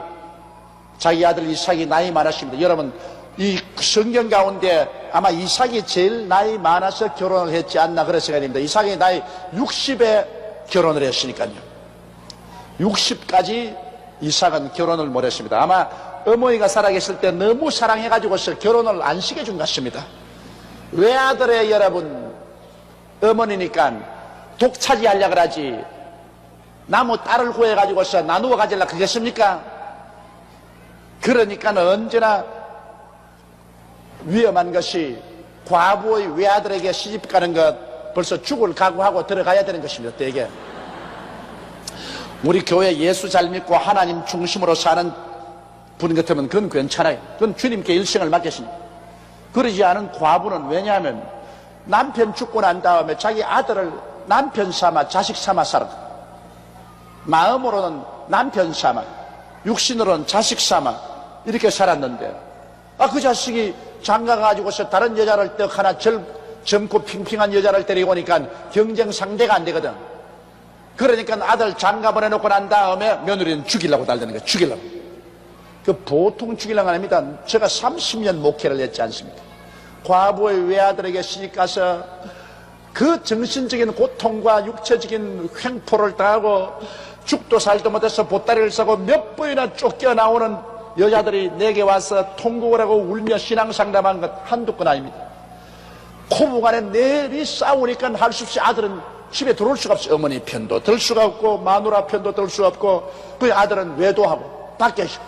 자기 아들 이삭이 나이 많았습니다. 여러분 이 성경 가운데 아마 이삭이 제일 나이 많아서 결혼을 했지 않나 그런 생각이 듭니다. 이삭이 나이 60에 결혼을 했으니까요. 60까지 이삭은 결혼을 못했습니다. 아마 어머니가 살아계실 때 너무 사랑해가지고서 결혼을 안 시켜준 것 같습니다. 외아들의 여러분 어머니니까 독차지하려고 하지 나무 딸을 구해가지고서 나누어 가지려고 그랬습니까? 그러니까 언제나 위험한 것이 과부의 외아들에게 시집 가는 것 벌써 죽을 각오하고 들어가야 되는 것입니다. 대개 우리 교회 예수 잘 믿고 하나님 중심으로 사는 분 같으면 그건 괜찮아요. 그건 주님께 일생을 맡겼습니다. 그러지 않은 과부는 왜냐하면 남편 죽고 난 다음에 자기 아들을 남편 삼아 자식 삼아 살았다. 마음으로는 남편 삼아 육신으로는 자식 삼아 이렇게 살았는데 그 자식이 장가가지고서 다른 여자를 떡 하나 젊고 핑핑한 여자를 데리고 오니까 경쟁 상대가 안 되거든. 그러니까 아들 장가 보내놓고 난 다음에 며느리는 죽이려고 달리는 거야. 죽이려고. 그 보통 죽이려고 합니다. 제가 30년 목회를 했지 않습니까? 과부의 외아들에게 시집가서 그 정신적인 고통과 육체적인 횡포를 당하고 죽도 살도 못해서 보따리를 싸고 몇 번이나 쫓겨나오는 여자들이 내게 와서 통곡을 하고 울며 신앙상담한 것 한두 건 아닙니다. 고부간에 내리 싸우니까 할 수 없이 아들은 집에 들어올 수가 없어요. 어머니 편도 들 수가 없고 마누라 편도 들 수가 없고 그 아들은 외도하고 밖에 있고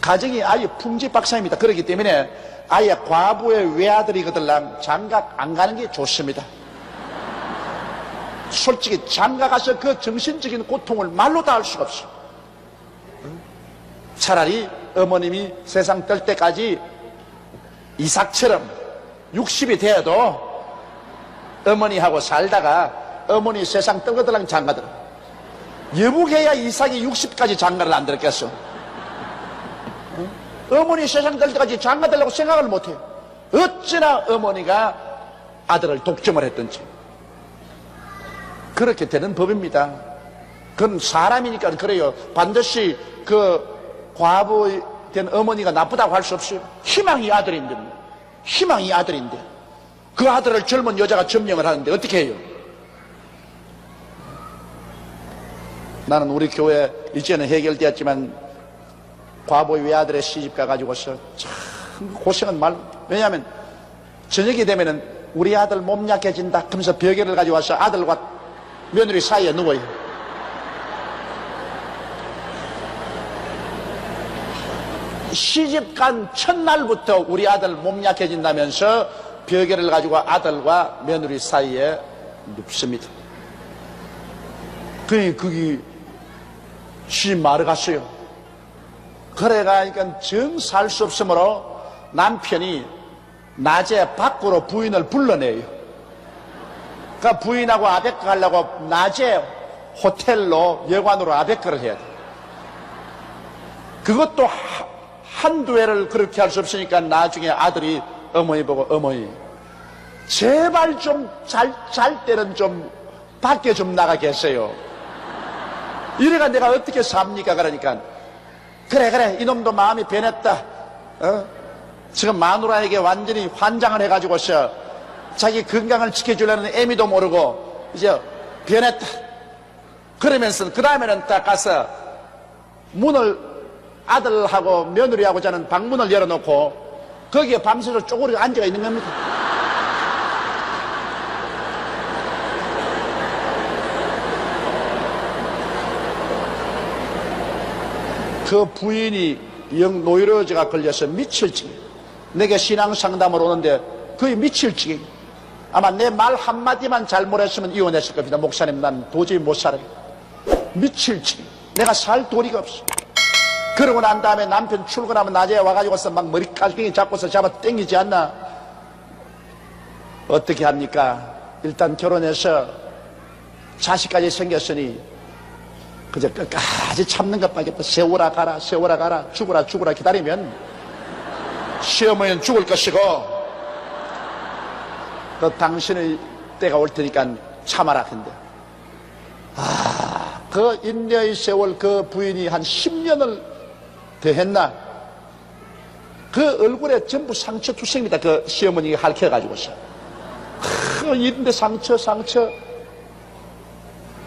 가정이 아예 풍지박산입니다. 그렇기 때문에 아예 과부의 외아들이거들랑 장가 안 가는 게 좋습니다. 솔직히 장가 가서 그 정신적인 고통을 말로 다 할 수가 없어. 차라리 어머님이 세상 뜰 때까지 이삭처럼 60이 되어도 어머니하고 살다가 어머니 세상 떨거들랑 장가들어. 여북해야 이삭이 60까지 장가를 안 들었겠어. 어머니 세상 뜰 때까지 장가들라고 생각을 못해요. 어찌나 어머니가 아들을 독점을 했든지. 그렇게 되는 법입니다. 그건 사람이니까 그래요. 반드시 그 과부된 어머니가 나쁘다고 할 수 없어요. 희망이 아들인데, 희망이 아들인데 그 아들을 젊은 여자가 점령을 하는데 어떻게 해요? 나는 우리 교회 이제는 해결되었지만 과부의 외아들의 시집 가가지고서 참 고생은 왜냐하면 저녁이 되면은 우리 아들 몸 약해진다 하면서 벽에를 가져와서 아들과 며느리 사이에 누워요. 시집 간 첫날부터 우리 아들 몸 약해진다면서 벽에를 가지고 아들과 며느리 사이에 눕습니다. 그게 시집 마루 갔어요. 그래가 정 살 수 없으므로 남편이 낮에 밖으로 부인을 불러내요. 그러니까 부인하고 아베크 가려고 낮에 호텔로 여관으로 아베크를 해야 돼. 그것도 한두 해를 그렇게 할 수 없으니까 나중에 아들이 어머니 보고 어머니 제발 좀 잘 때는 좀 밖에 좀 나가 계세요. 이래가 내가 어떻게 삽니까? 그러니까 그래 이놈도 마음이 변했다. 지금 마누라에게 완전히 환장을 해가지고서 자기 건강을 지켜주려는 애미도 모르고 이제 변했다. 그러면서 그 다음에는 딱 가서 문을 아들하고 며느리하고 자는 방문을 열어놓고 거기에 밤새도록 쪼그리고 앉아 있는 겁니다. 그 부인이 영 노이로제가 걸려서 미칠 지경. 내게 신앙 상담을 오는데 거의 미칠 지경. 아마 내 말 한마디만 잘못했으면 이혼했을 겁니다. 목사님 난 도저히 못 살아요. 미칠 지경. 내가 살 도리가 없어. 그러고 난 다음에 남편 출근하면 낮에 와가지고서 막 머리칼갱이 잡고서 잡아 땡기지 않나? 어떻게 합니까? 일단 결혼해서 자식까지 생겼으니 그저 끝까지 참는 것밖에 없다. 세월아 가라 세월아 가라 죽으라 기다리면 시어머니는 죽을 것이고 또 당신의 때가 올 테니까 참아라 한대. 그 인내의 세월 그 부인이 한 10년을 더 했나? 그 얼굴에 전부 상처 투성입니다. 그 시어머니가 핥혀가지고서 이런데 상처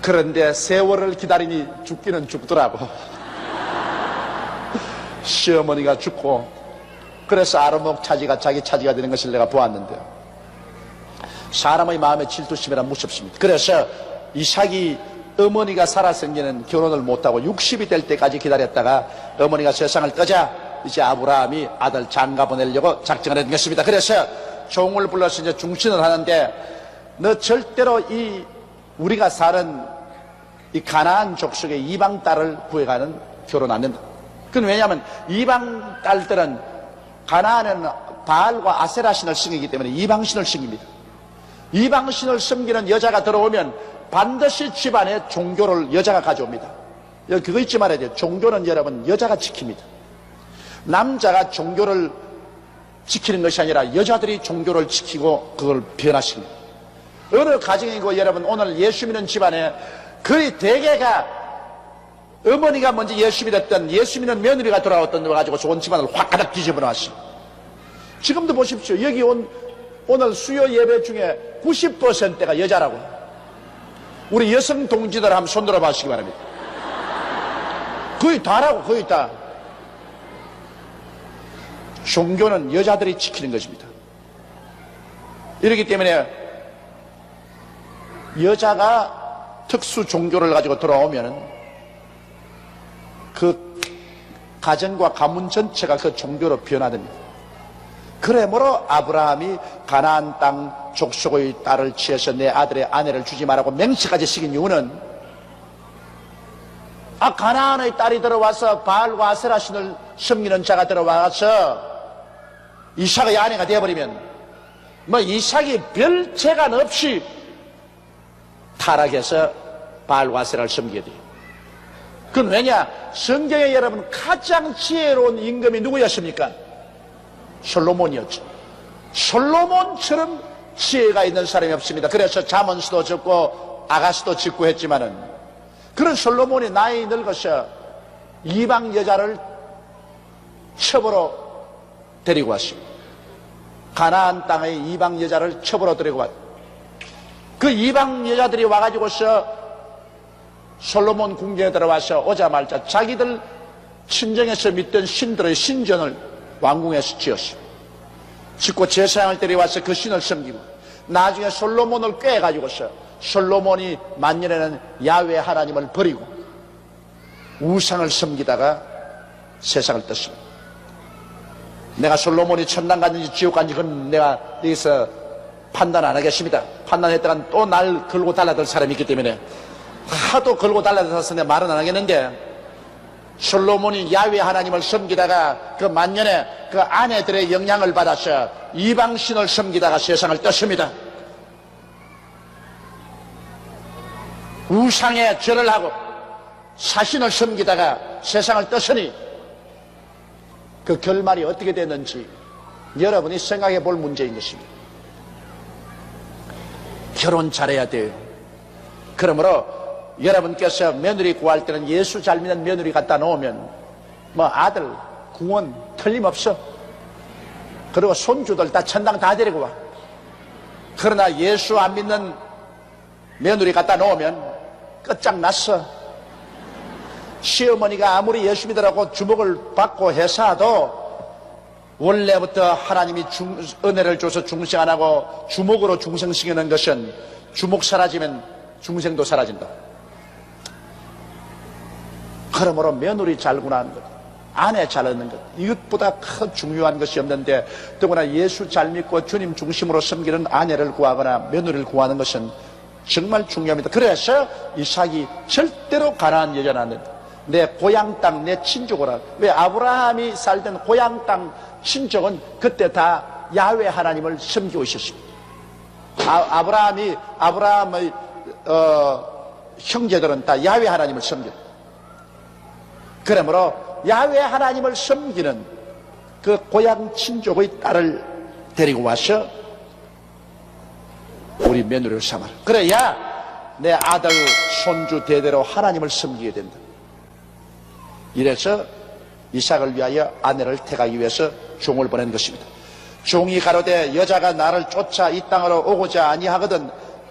그런데 세월을 기다리니 죽기는 죽더라고. 시어머니가 죽고 그래서 아르목 차지가 자기 차지가 되는 것을 내가 보았는데요. 사람의 마음의 질투심이란 무섭습니다. 그래서 이삭이 어머니가 살아생기는 결혼을 못하고 60이 될 때까지 기다렸다가 어머니가 세상을 떠자 이제 아브라함이 아들 장가 보내려고 작정을 했던 것입니다. 그래서 종을 불러서 이제 중신을 하는데 너 절대로 우리가 사는 이 가나안 족속의 이방 딸을 구해가는 결혼 안 된다. 그건 왜냐하면 이방 딸들은 가나안은 바알과 아세라 신을 섬기기 때문에 이방 신을 섬깁니다. 이방 신을 섬기는 여자가 들어오면 반드시 집안에 종교를 여자가 가져옵니다. 그거 잊지 말아야 돼요. 종교는 여러분 여자가 지킵니다. 남자가 종교를 지키는 것이 아니라 여자들이 종교를 지키고 그걸 변화시킵니다. 어느 가정이고 여러분 오늘 예수 믿는 집안에 거의 대개가 어머니가 먼저 예수 믿었던 예수 믿는 며느리가 돌아왔던 거 가지고 온 집안을 확 가닥 뒤집어 놨어요. 지금도 보십시오. 여기 오늘 수요 예배 중에 90%가 여자라고. 우리 여성 동지들 한번 손 들어 봐주시기 바랍니다. 거의 다라고, 거의 다. 종교는 여자들이 지키는 것입니다. 이렇기 때문에 여자가 특수 종교를 가지고 들어오면은 그 가정과 가문 전체가 그 종교로 변화됩니다. 그러므로 아브라함이 가나안 땅 족속의 딸을 취해서 내 아들의 아내를 주지 말라고 맹세까지 시킨 이유는, 가나안의 딸이 들어와서 바알과 아세라 신을 섬기는 자가 들어와서 이삭의 아내가 되어버리면 이삭이 별 재간 없이 타락해서 바알과 아세라를 섬기게 돼요. 그건 왜냐? 성경에 여러분 가장 지혜로운 임금이 누구였습니까? 솔로몬이었죠. 솔로몬처럼 지혜가 있는 사람이 없습니다. 그래서 잠언수도 적고 아가수도 짓고 했지만은, 그런 솔로몬이 나이 늙어서 이방 여자를 첩으로 데리고 왔습니다. 가나안 땅의 이방 여자를 첩으로 데리고 왔. 그 이방 여자들이 와가지고서 솔로몬 궁전에 들어와서 오자마자 자기들 친정에서 믿던 신들의 신전을 왕궁에서 지었습니다. 짓고 제사장을 데려와서 그 신을 섬기고, 나중에 솔로몬을 꾀가지고서 솔로몬이 만년에는 야훼 하나님을 버리고 우상을 섬기다가 세상을 떴습니다. 내가 솔로몬이 천당 갔는지 지옥 갔는지 그건 내가 여기서 판단 안 하겠습니다. 판단했다간 또 날 걸고 달라들 사람이 있기 때문에 하도 걸고 달라들어서 내가 말은 안 하겠는데, 솔로몬이 야훼 하나님을 섬기다가 그 만년에 그 아내들의 영향을 받아서 이방신을 섬기다가 세상을 떴습니다. 우상에 절을 하고 사신을 섬기다가 세상을 떴으니 그 결말이 어떻게 됐는지 여러분이 생각해 볼 문제인 것입니다. 결혼 잘해야 돼요. 그러므로 여러분께서 며느리 구할 때는 예수 잘 믿는 며느리 갖다 놓으면 아들 구원 틀림없어. 그리고 손주들 다 천당 다 데리고 와. 그러나 예수 안 믿는 며느리 갖다 놓으면 끝장났어. 시어머니가 아무리 예수 믿으라고 주목을 받고 해서도 원래부터 하나님이 은혜를 줘서 중생 안 하고 주목으로 중생시키는 것은 주목 사라지면 중생도 사라진다. 그러므로 며느리 잘 구하는 것, 아내 잘 얻는 것, 이것보다 큰 중요한 것이 없는데, 더구나 예수 잘 믿고 주님 중심으로 섬기는 아내를 구하거나 며느리를 구하는 것은 정말 중요합니다. 그래서 이삭이 절대로 가나안 여자는 안 된다. 내 고향 땅, 내 친족으로. 왜? 아브라함이 살던 고향 땅 친족은 그때 다 야훼 하나님을 섬기고 있었습니다. 아브라함의 형제들은 다 야훼 하나님을 섬겼다. 그러므로 야훼 하나님을 섬기는 그 고향 친족의 딸을 데리고 와서 우리 며느리를 삼아라. 그래야 내 아들 손주 대대로 하나님을 섬기게 된다. 이래서 이삭을 위하여 아내를 택하기 위해서 종을 보낸 것입니다. 종이 가로되 여자가 나를 쫓아 이 땅으로 오고자 아니하거든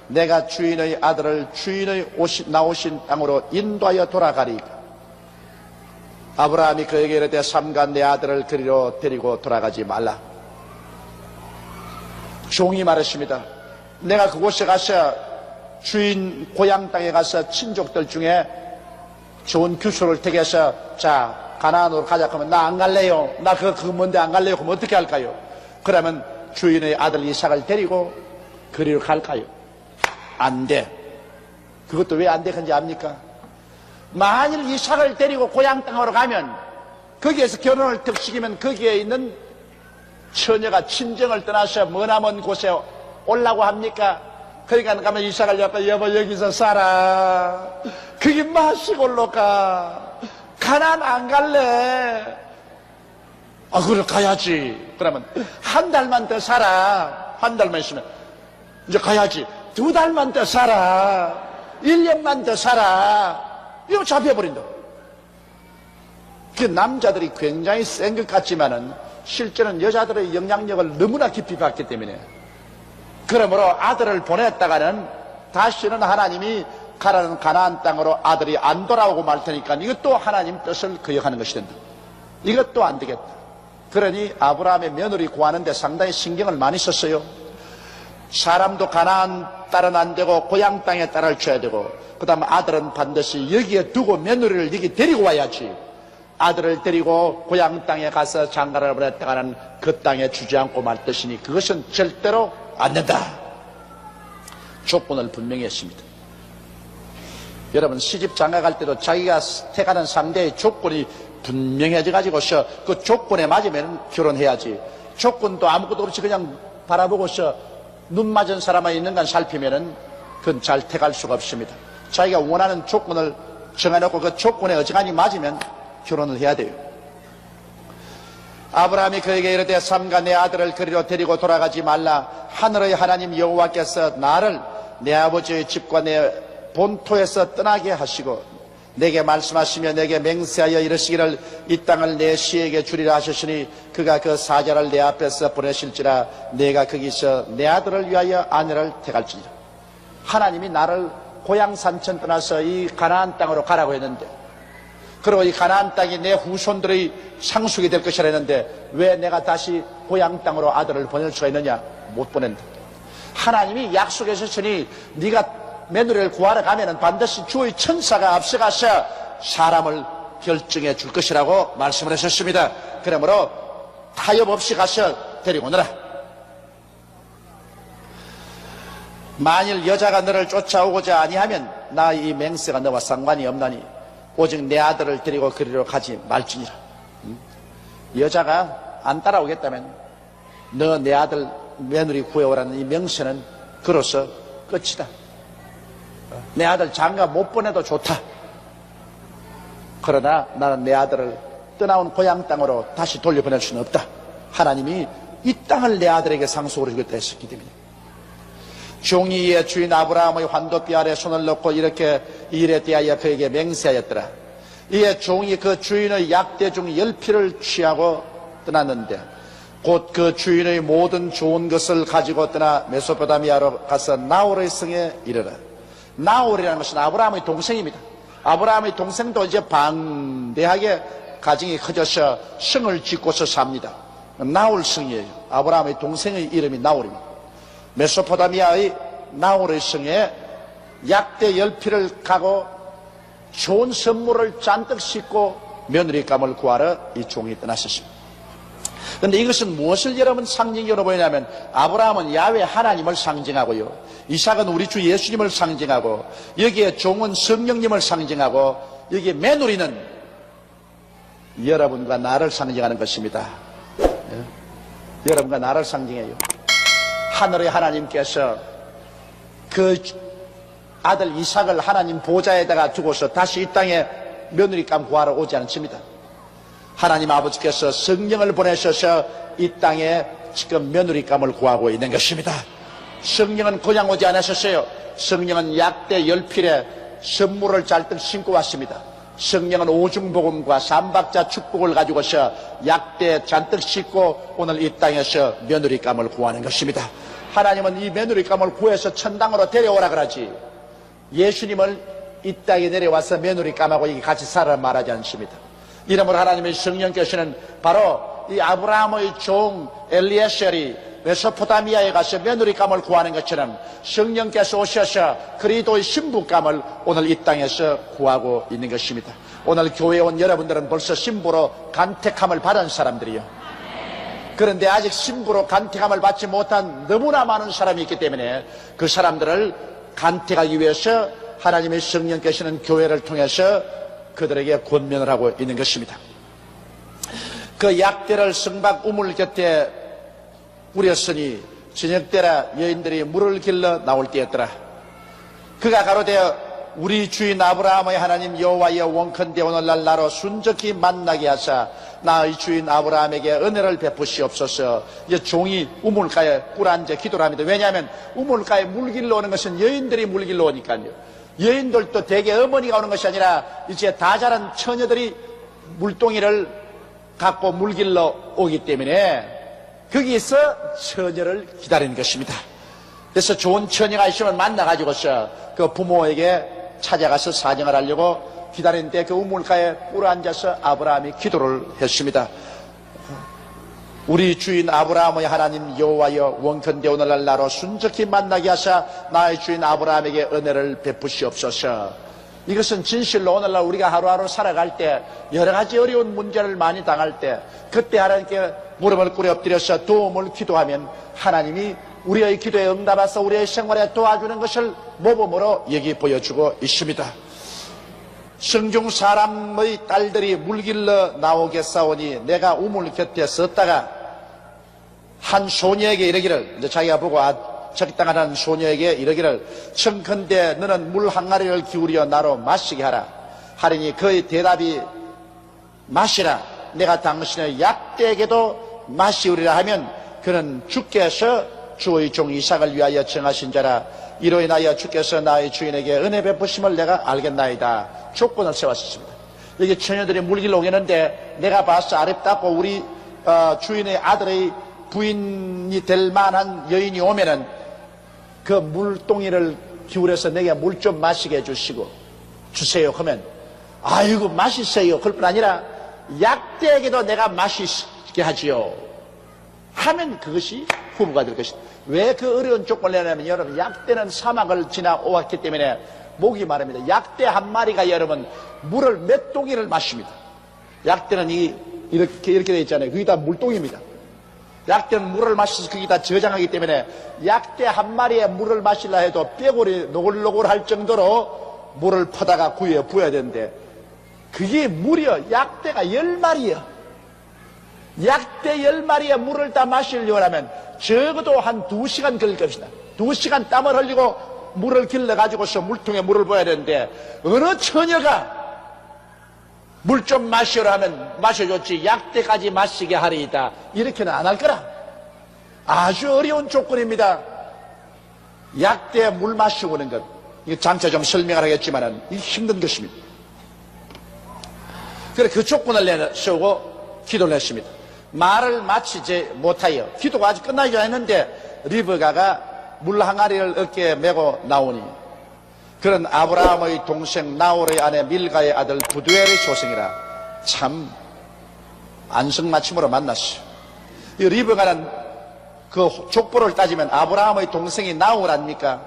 내가 주인의 아들을 주인의 나오신 땅으로 인도하여 돌아가리이까. 아브라함이 그에게 이르되 삼가 내 아들을 그리로 데리고 돌아가지 말라. 종이 말했습니다. 내가 그곳에 가서 주인 고향 땅에 가서 친족들 중에 좋은 규수를 택해서 자 가나안으로 가자 하면 나 안 갈래요. 나 그거 뭔데 안 갈래요. 그럼 어떻게 할까요? 그러면 주인의 아들 이삭을 데리고 그리로 갈까요? 안 돼. 그것도 왜 안 되는지 압니까? 만일 이삭을 데리고 고향 땅으로 가면 거기에서 결혼을 득시키면 거기에 있는 처녀가 친정을 떠나서 머나먼 곳에 올라고 합니까? 그러니까 가면 이삭을 옆에 여보 여기서 살아. 그게 마시골로 가. 가나안 안 갈래. 그래 가야지. 그러면 한 달만 더 살아. 한 달만 있으면 이제 가야지. 2달만 더 살아. 1년만 더 살아. 이거 잡혀버린다. 그 남자들이 굉장히 센 것 같지만은 실제는 여자들의 영향력을 너무나 깊이 받기 때문에, 그러므로 아들을 보냈다가는 다시는 하나님이 가라는 가나안 땅으로 아들이 안 돌아오고 말 테니까 이것도 하나님 뜻을 거역하는 것이 된다. 이것도 안 되겠다. 그러니 아브라함의 며느리 구하는데 상당히 신경을 많이 썼어요. 사람도 가나안 딸은 안 되고 고향 땅에 딸을 줘야 되고, 그 다음에 아들은 반드시 여기에 두고 며느리를 여기 데리고 와야지. 아들을 데리고 고향 땅에 가서 장가를 보냈다가는 그 땅에 주지 않고 말 것이니 그것은 절대로 안 된다. 조건을 분명히 했습니다. 여러분, 시집 장가 갈 때도 자기가 택하는 상대의 조건이 분명해져 가지고서 그 조건에 맞으면 결혼해야지, 조건도 아무것도 없이 그냥 바라보고서 눈 맞은 사람만 있는가 살피면은 그건 잘 택할 수가 없습니다. 자기가 원하는 조건을 정해놓고 그 조건에 어지간히 맞으면 결혼을 해야 돼요. 아브라함이 그에게 이르되 삼가 내 아들을 그리로 데리고 돌아가지 말라. 하늘의 하나님 여호와께서 나를 내 아버지의 집과 내 본토에서 떠나게 하시고 내게 말씀하시며 내게 맹세하여 이르시기를 이 땅을 내 시에게 주리라 하셨으니 그가 그 사자를 내 앞에서 보내실지라 내가 거기서 내 아들을 위하여 아내를 택할지니라. 하나님이 나를 고향 산천 떠나서 이 가나안 땅으로 가라고 했는데, 그리고 이 가나안 땅이 내 후손들의 상속이 될 것이라 했는데 왜 내가 다시 고향 땅으로 아들을 보낼 수가 있느냐? 못 보낸다. 하나님이 약속하셨으니 네가 며느리를 구하러 가면은 반드시 주의 천사가 앞서가서 사람을 결정해 줄 것이라고 말씀을 하셨습니다. 그러므로 타협 없이 가서 데리고 오너라. 만일 여자가 너를 쫓아오고자 아니하면 나 이 맹세가 너와 상관이 없나니 오직 내 아들을 데리고 그리로 가지 말지니라. 여자가 안 따라오겠다면 너 내 아들 며느리 구해오라는 이 명세는 그로서 끝이다. 내 아들 장가 못 보내도 좋다. 그러나 나는 내 아들을 떠나온 고향 땅으로 다시 돌려보낼 수는 없다. 하나님이 이 땅을 내 아들에게 상속으로 주겠다 했었기 때문에 종이 이에 주인 아브라함의 환도뼈 아래 손을 넣고 이렇게 이 일에 대하여 그에게 맹세하였더라. 이에 종이 그 주인의 약대 중 10피를 취하고 떠났는데 곧 그 주인의 모든 좋은 것을 가지고 떠나 메소포타미아로 가서 나홀의 성에 이르러. 나홀이라는 것은 아브라함의 동생입니다. 아브라함의 동생도 이제 방대하게 가정이 커져서 성을 짓고서 삽니다. 나홀 성이에요. 아브라함의 동생의 이름이 나홀입니다. 메소포타미아의 나홀의 성에 약대 10피를 가고 좋은 선물을 잔뜩 싣고 며느리감을 구하러 이 종이 떠났었습니다. 그런데 이것은 무엇을 여러분 상징적으로 보이냐면 아브라함은 야훼 하나님을 상징하고요, 이삭은 우리 주 예수님을 상징하고, 여기에 종은 성령님을 상징하고, 여기에 며느리는 여러분과 나를 상징하는 것입니다. 여러분과 나를 상징해요. 하늘의 하나님께서 그 아들 이삭을 하나님 보좌에다가 두고서 다시 이 땅에 며느리감 구하러 오지 않습니다. 하나님 아버지께서 성령을 보내셔서 이 땅에 지금 며느리감을 구하고 있는 것입니다. 성령은 그냥 오지 않으셨어요. 성령은 약대 10필에 선물을 잔뜩 신고 왔습니다. 성령은 오중복음과 삼박자 축복을 가지고서 약대 잔뜩 싣고 오늘 이 땅에서 며느리감을 구하는 것입니다. 하나님은 이 며느리감을 구해서 천당으로 데려오라 그러지, 예수님을 이 땅에 내려와서 며느리감하고 같이 살아라 말하지 않습니다. 이러므로 하나님의 성령께서는 바로 이 아브라함의 종 엘리에셀이 메소포타미아에 가서 며느리감을 구하는 것처럼 성령께서 오셔서 그리스도의 신부감을 오늘 이 땅에서 구하고 있는 것입니다. 오늘 교회에 온 여러분들은 벌써 신부로 간택함을 받은 사람들이요, 그런데 아직 신부로 간택함을 받지 못한 너무나 많은 사람이 있기 때문에 그 사람들을 간택하기 위해서 하나님의 성령께서는 교회를 통해서 그들에게 권면을 하고 있는 것입니다. 그 약대를 성박 우물 곁에 우렸으니 저녁때라 여인들이 물을 길러 나올 때였더라. 그가 가로되 우리 주인 아브라함의 하나님 여호와여 원컨대 오늘날 나로 순적히 만나게 하사 나의 주인 아브라함에게 은혜를 베푸시옵소서. 이제 종이 우물가에 꿇어앉아 기도를 합니다. 왜냐하면 우물가에 물 길러 오는 것은 여인들이 물 길러 오니까요. 여인들도 대개 어머니가 오는 것이 아니라 이제 다 자란 처녀들이 물동이를 갖고 물 길러 오기 때문에 거기서 처녀를 기다리는 것입니다. 그래서 좋은 처녀가 있으면 만나가지고서 그 부모에게 찾아가서 사정을 하려고 기다리는데 그 우물가에 꿇어앉아서 아브라함이 기도를 했습니다. 우리 주인 아브라함의 하나님 여호와여 원컨대 오늘날 나로 순적히 만나게 하사 나의 주인 아브라함에게 은혜를 베푸시옵소서. 이것은 진실로 오늘날 우리가 하루하루 살아갈 때 여러 가지 어려운 문제를 많이 당할 때 그때 하나님께 무릎을 꿇어 엎드려서 도움을 기도하면 하나님이 우리의 기도에 응답하사 우리의 생활에 도와주는 것을 모범으로 여기 보여주고 있습니다. 성중 사람의 딸들이 물길러 나오겠사오니 내가 우물 곁에 섰다가 한 소녀에게 이르기를, 이제 자기가 보고 적당한 소녀에게 이르기를, 청컨대 너는 물 항아리를 기울여 나로 마시게 하라 하리니 그의 대답이 마시라 내가 당신의 약대에게도 마시우리라 하면 그는 주께서 주의 종 이삭을 위하여 정하신 자라 이로 인하여 주께서 나의 주인에게 은혜 베푸심을 내가 알겠나이다. 조건을 세웠습니다. 여기 처녀들이 물길로 오겠는데 내가 봐서 아름답고 우리 주인의 아들의 부인이 될 만한 여인이 오면은 그 물동이를 기울여서 내게 물 좀 마시게 해주시고 주세요 하면 아이고 마시세요 그럴 뿐 아니라 약대에게도 내가 마시게 하지요 하면 그것이 후보가 될 것이다. 왜 그 어려운 조건을 내냐면 여러분 약대는 사막을 지나왔기 때문에 목이 마릅니다. 약대 한 마리가 여러분 물을 몇 동이를 마십니다. 약대는 이렇게 되어 있잖아요. 그게 다 물동입니다. 약대는 물을 마셔서 그게 다 저장하기 때문에 약대 한 마리에 물을 마시려 해도 뼈골이 노골노골 할 정도로 물을 퍼다가 구에 부어야 되는데 그게 무려 약대가 10마리요. 약대 10마리의 물을 다 마시려고 하면 적어도 한 2시간 걸릴 것이다. 2시간 땀을 흘리고 물을 길러가지고서 물통에 물을 부어야 되는데 어느 처녀가 물 좀 마시라 하면 마셔줬지 약대까지 마시게 하리이다. 이렇게는 안 할 거라. 아주 어려운 조건입니다. 약대 물 마시고 오는 것. 이거 장차 좀 설명을 하겠지만은 이게 힘든 것입니다. 그래 그 조건을 세우고 기도를 했습니다. 말을 마치지 못하여 기도가 아직 끝나지 않았는데 리브가가 물 항아리를 어깨에 메고 나오니 그런 아브라함의 동생 나홀의 아내 밀가의 아들 부두엘의 조생이라. 참 안성맞춤으로 만났어요. 이 리브가는 그 족보를 따지면 아브라함의 동생이 나홀 아닙니까?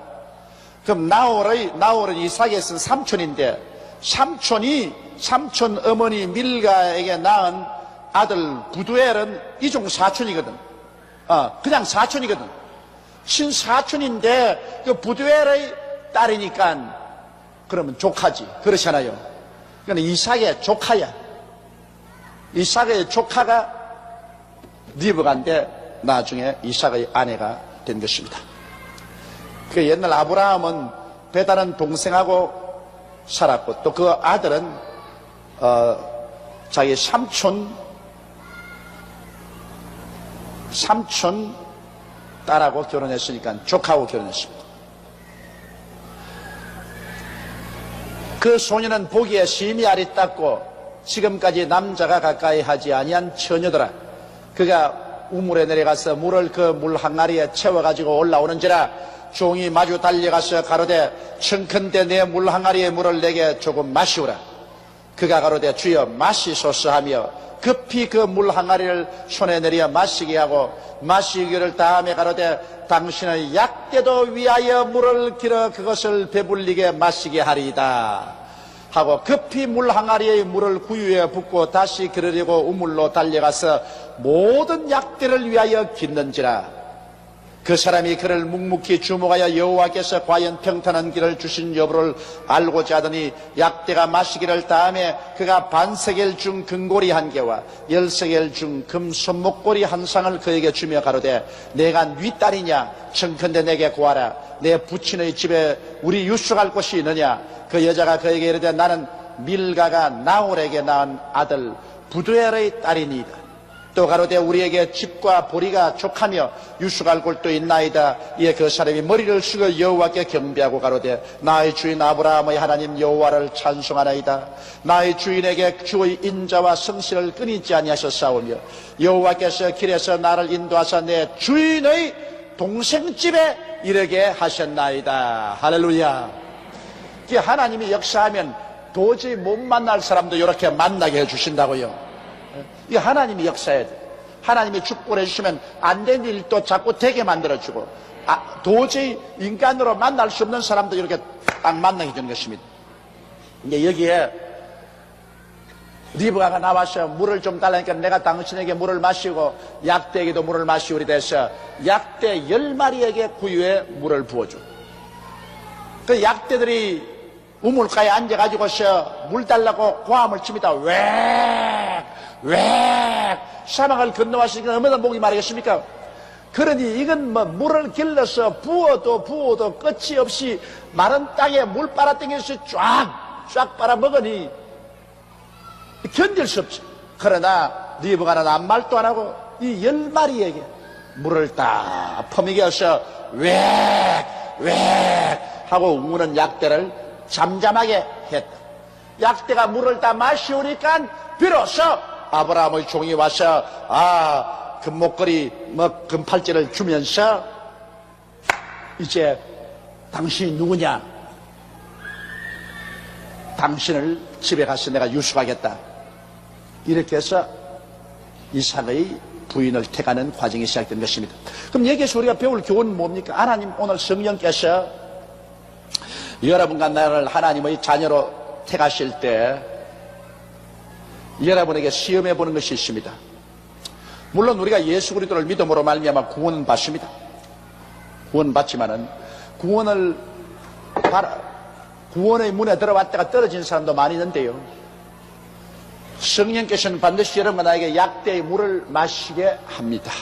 그럼 나홀은 이삭의 쓴 삼촌인데 삼촌 어머니 밀가에게 낳은 아들 부두엘은 이종 사촌이거든. 그냥 사촌이거든. 친사촌인데 그 부두엘의 딸이니까 그러면 조카지. 그렇잖아요. 그러니까 이삭의 조카야. 이삭의 조카가 리브가인데 나중에 이삭의 아내가 된 것입니다. 그 옛날 아브라함은 배다른 동생하고 살았고 또 그 아들은 자기 삼촌 딸하고 결혼했으니까 조카하고 결혼했습니다. 그 소녀는 보기에 심히 아리따고 지금까지 남자가 가까이 하지 아니한 처녀더라. 그가 우물에 내려가서 물을 그 물 항아리에 채워가지고 올라오는지라 종이 마주 달려가서 가로되 청컨대 내 물 항아리의 물을 내게 조금 마시오라. 그가 가로되 주여 마시소서 하며 급히 그 물 항아리를 손에 내려 마시게 하고 마시기를 다음에 가로되 당신의 약대도 위하여 물을 길어 그것을 배불리게 마시게 하리이다 하고 급히 물 항아리의 물을 구유에 붓고 다시 그르려고 우물로 달려가서 모든 약대를 위하여 깃는지라. 그 사람이 그를 묵묵히 주목하여 여호와께서 과연 평탄한 길을 주신 여부를 알고자 하더니 약대가 마시기를 다음에 그가 반세겔 중 금고리 한 개와 10세겔 중 금 손목고리 한 상을 그에게 주며 가로되 내가 네 딸이냐 청컨대 내게 구하라. 내 부친의 집에 우리 유숙할 곳이 있느냐. 그 여자가 그에게 이르되 나는 밀가가 나홀에게 낳은 아들 부두엘의 딸이니이다. 또 가로되 우리에게 집과 보리가 족하며 유숙할 곳도 있나이다. 이에 그 사람이 머리를 숙여 여호와께 경배하고 가로되 나의 주인 아브라함의 하나님 여호와를 찬송하나이다. 나의 주인에게 주의 인자와 성실을 끊이지 아니하셨사오며 여호와께서 길에서 나를 인도하사 내 주인의 동생 집에 이르게 하셨나이다. 할렐루야. 하나님이 역사하면 도저히 못 만날 사람도 이렇게 만나게 해주신다고요. 이 하나님이 역사해야 돼. 하나님이 축복을 해주시면 안 된 일도 자꾸 되게 만들어주고 도저히 인간으로 만날 수 없는 사람도 이렇게 딱 만나게 되는 것입니다. 이제 여기에 리브가가 나와서 물을 좀 달라니까 내가 당신에게 물을 마시고 약대에게도 물을 마시오리 돼서 약대 10마리에게 구유에 물을 부어줘. 그 약대들이 우물가에 앉아가지고서 물 달라고 고함을 칩니다. 왜 사막을 건너왔으니까 얼마나 목이 마르겠습니까? 그러니 이건 뭐 물을 길러서 부어도 끝이 없이 마른 땅에 물 빨아당겨서 쫙 빨아먹으니 견딜 수 없지. 그러나 리브가는 아무 말도 안 하고 이 10마리에게 물을 딱 퍼미겨서 왜 하고 우는 약대를 잠잠하게 했다. 약대가 물을 다 마시오니까 비로소 아브라함의 종이 와서 금목걸이 금팔찌를 주면서 이제 당신이 누구냐? 당신을 집에 가서 내가 유숙하겠다. 이렇게 해서 이삭의 부인을 택하는 과정이 시작된 것입니다. 그럼 여기에서 우리가 배울 교훈은 뭡니까? 하나님 오늘 성령께서 여러분과 나를 하나님의 자녀로 택하실 때 여러분에게 시험해 보는 것이 있습니다. 물론 우리가 예수 그리스도를 믿음으로 말미암아 구원은 받습니다. 구원 받지만은 구원의 문에 들어왔다가 떨어진 사람도 많이 있는데요. 성령께서는 반드시 여러분과 나에게 약대의 물을 마시게 합니다.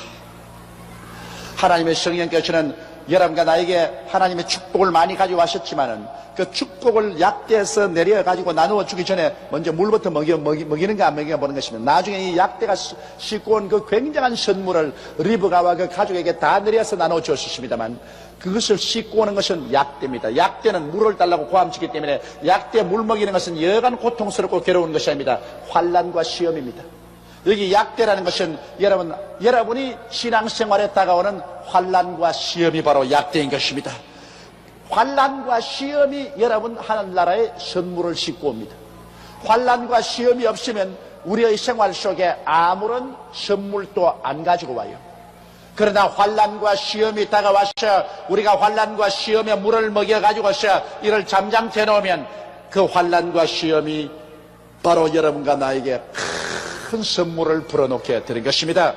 하나님의 성령께서는 여러분과 나에게 하나님의 축복을 많이 가져왔었지만은 그 축복을 약대에서 내려가지고 나누어 주기 전에 먼저 물부터 먹이는가 안 먹이는가 보는 것입니다. 나중에 이 약대가 싣고 온 그 굉장한 선물을 리브가와 그 가족에게 다 내려서 나누어 주었습니다만 그것을 싣고 오는 것은 약대입니다. 약대는 물을 달라고 고함치기 때문에 약대 물 먹이는 것은 여간 고통스럽고 괴로운 것이 아닙니다. 환난과 시험입니다. 여기 약대라는 것은 여러분이 신앙생활에 다가오는 환난과 시험이 바로 약대인 것입니다. 환난과 시험이 여러분 하늘나라의 선물을 싣고 옵니다. 환난과 시험이 없으면 우리의 생활 속에 아무런 선물도 안 가지고 와요. 그러나 환난과 시험이 다가와서 우리가 환난과 시험에 물을 먹여가지고서 이를 잠잠케 놓으면 그 환난과 시험이 바로 여러분과 나에게 큰 선물을 불어넣게 되는 것입니다.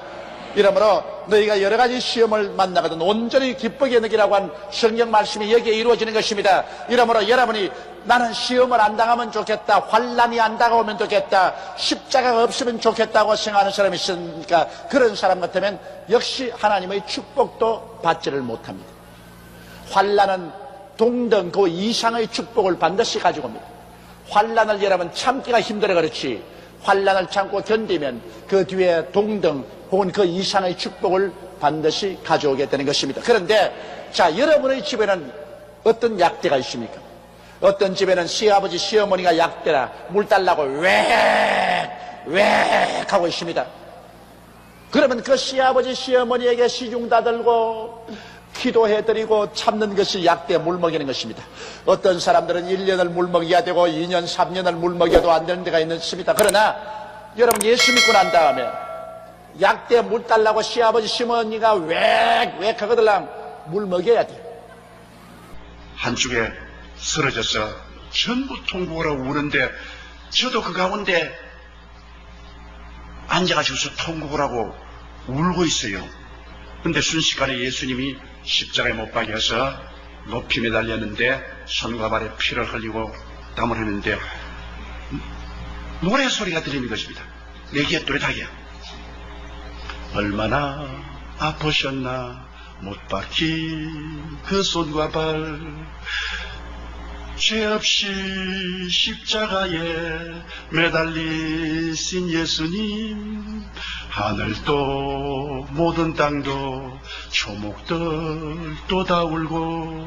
이러므로 너희가 여러 가지 시험을 만나거든 온전히 기쁘게 느끼라고 한 성경 말씀이 여기에 이루어지는 것입니다. 이러므로 여러분이 나는 시험을 안 당하면 좋겠다, 환난이 안 다가오면 좋겠다, 십자가가 없으면 좋겠다고 생각하는 사람이 있으니까 그런 사람 같으면 역시 하나님의 축복도 받지를 못합니다. 환난은 동등 그 이상의 축복을 반드시 가지고 옵니다. 환난을 여러분 참기가 힘들어 그렇지 환난을 참고 견디면 그 뒤에 동등 혹은 그 이상의 축복을 반드시 가져오게 되는 것입니다. 그런데 자, 여러분의 집에는 어떤 약대가 있습니까? 어떤 집에는 시아버지 시어머니가 약대라 물 달라고 왜 하고 있습니다. 그러면 그 시아버지 시어머니에게 시중 다들고 기도해드리고 참는 것이 약대 물 먹이는 것입니다. 어떤 사람들은 1년을 물 먹여야 되고 2년 3년을 물 먹여도 안 되는 데가 있습니다. 그러나 여러분 예수 믿고 난 다음에 약대 물 달라고 시아버지 시어머니가 왜 하거들랑 물 먹여야 돼요. 한쪽에 쓰러져서 전부 통곡을 하고 우는데 저도 그 가운데 앉아가지고서 통곡을 하고 울고 있어요. 근데 순식간에 예수님이 십자가에 못 박여서 높이 매달렸는데 손과 발에 피를 흘리고 땀을 흘리는데 노래 소리가 들리는 것입니다. 내 귀에 또렷하게 얼마나 아프셨나 못 박힌 그 손과 발 죄 없이 십자가에 매달리신 예수님 하늘도 모든 땅도 초목들도 다 울고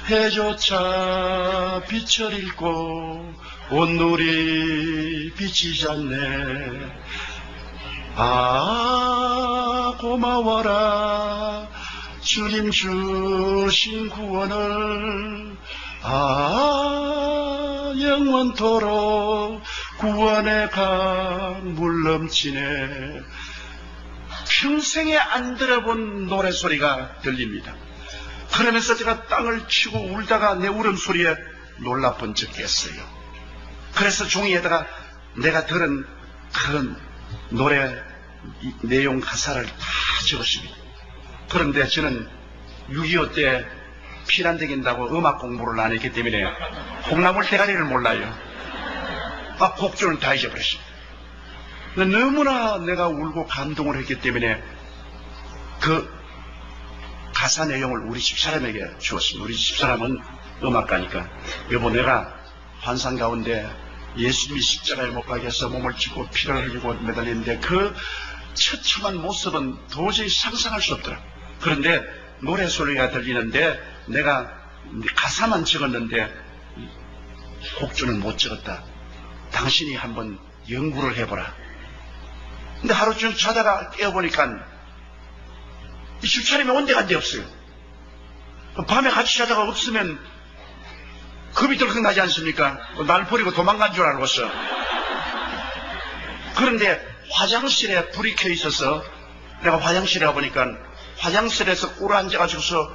해조차 빛을 잃고 온누리 비치지 않네. 고마워라 주님 주신 구원을 영원토록 구원의 강물 넘치네. 평생에 안 들어본 노래소리가 들립니다. 그러면서 제가 땅을 치고 울다가 내 울음소리에 놀라 번쩍 깼어요. 그래서 종이에다가 내가 들은 그런 노래 내용 가사를 다 적었습니다. 그런데 저는 6.25 때 피난 댕긴다고 음악 공부를 안 했기 때문에 콩나물 대가리를 몰라요. 곡조는 다 잊어버렸습니다. 너무나 내가 울고 감동을 했기 때문에 그 가사 내용을 우리 집사람에게 주었습니다. 우리 집사람은 음악가니까 여보, 내가 환상 가운데 예수님이 십자가에 못 박혀서 몸을 찢고 피를 흘리고 매달리는데 그 처참한 모습은 도저히 상상할 수 없더라. 그런데 노래 소리가 들리는데 내가 가사만 적었는데 곡조는 못 적었다. 당신이 한번 연구를 해보라. 근데 하루 종일 자다가 깨어보니까 이 집사람이 온데간데 없어요. 밤에 같이 자다가 없으면 겁이 덜컥 나지 않습니까? 날 버리고 도망간 줄 알았어. 그런데 화장실에 불이 켜 있어서 내가 화장실에 가보니까 화장실에서 꿇어앉아가지고서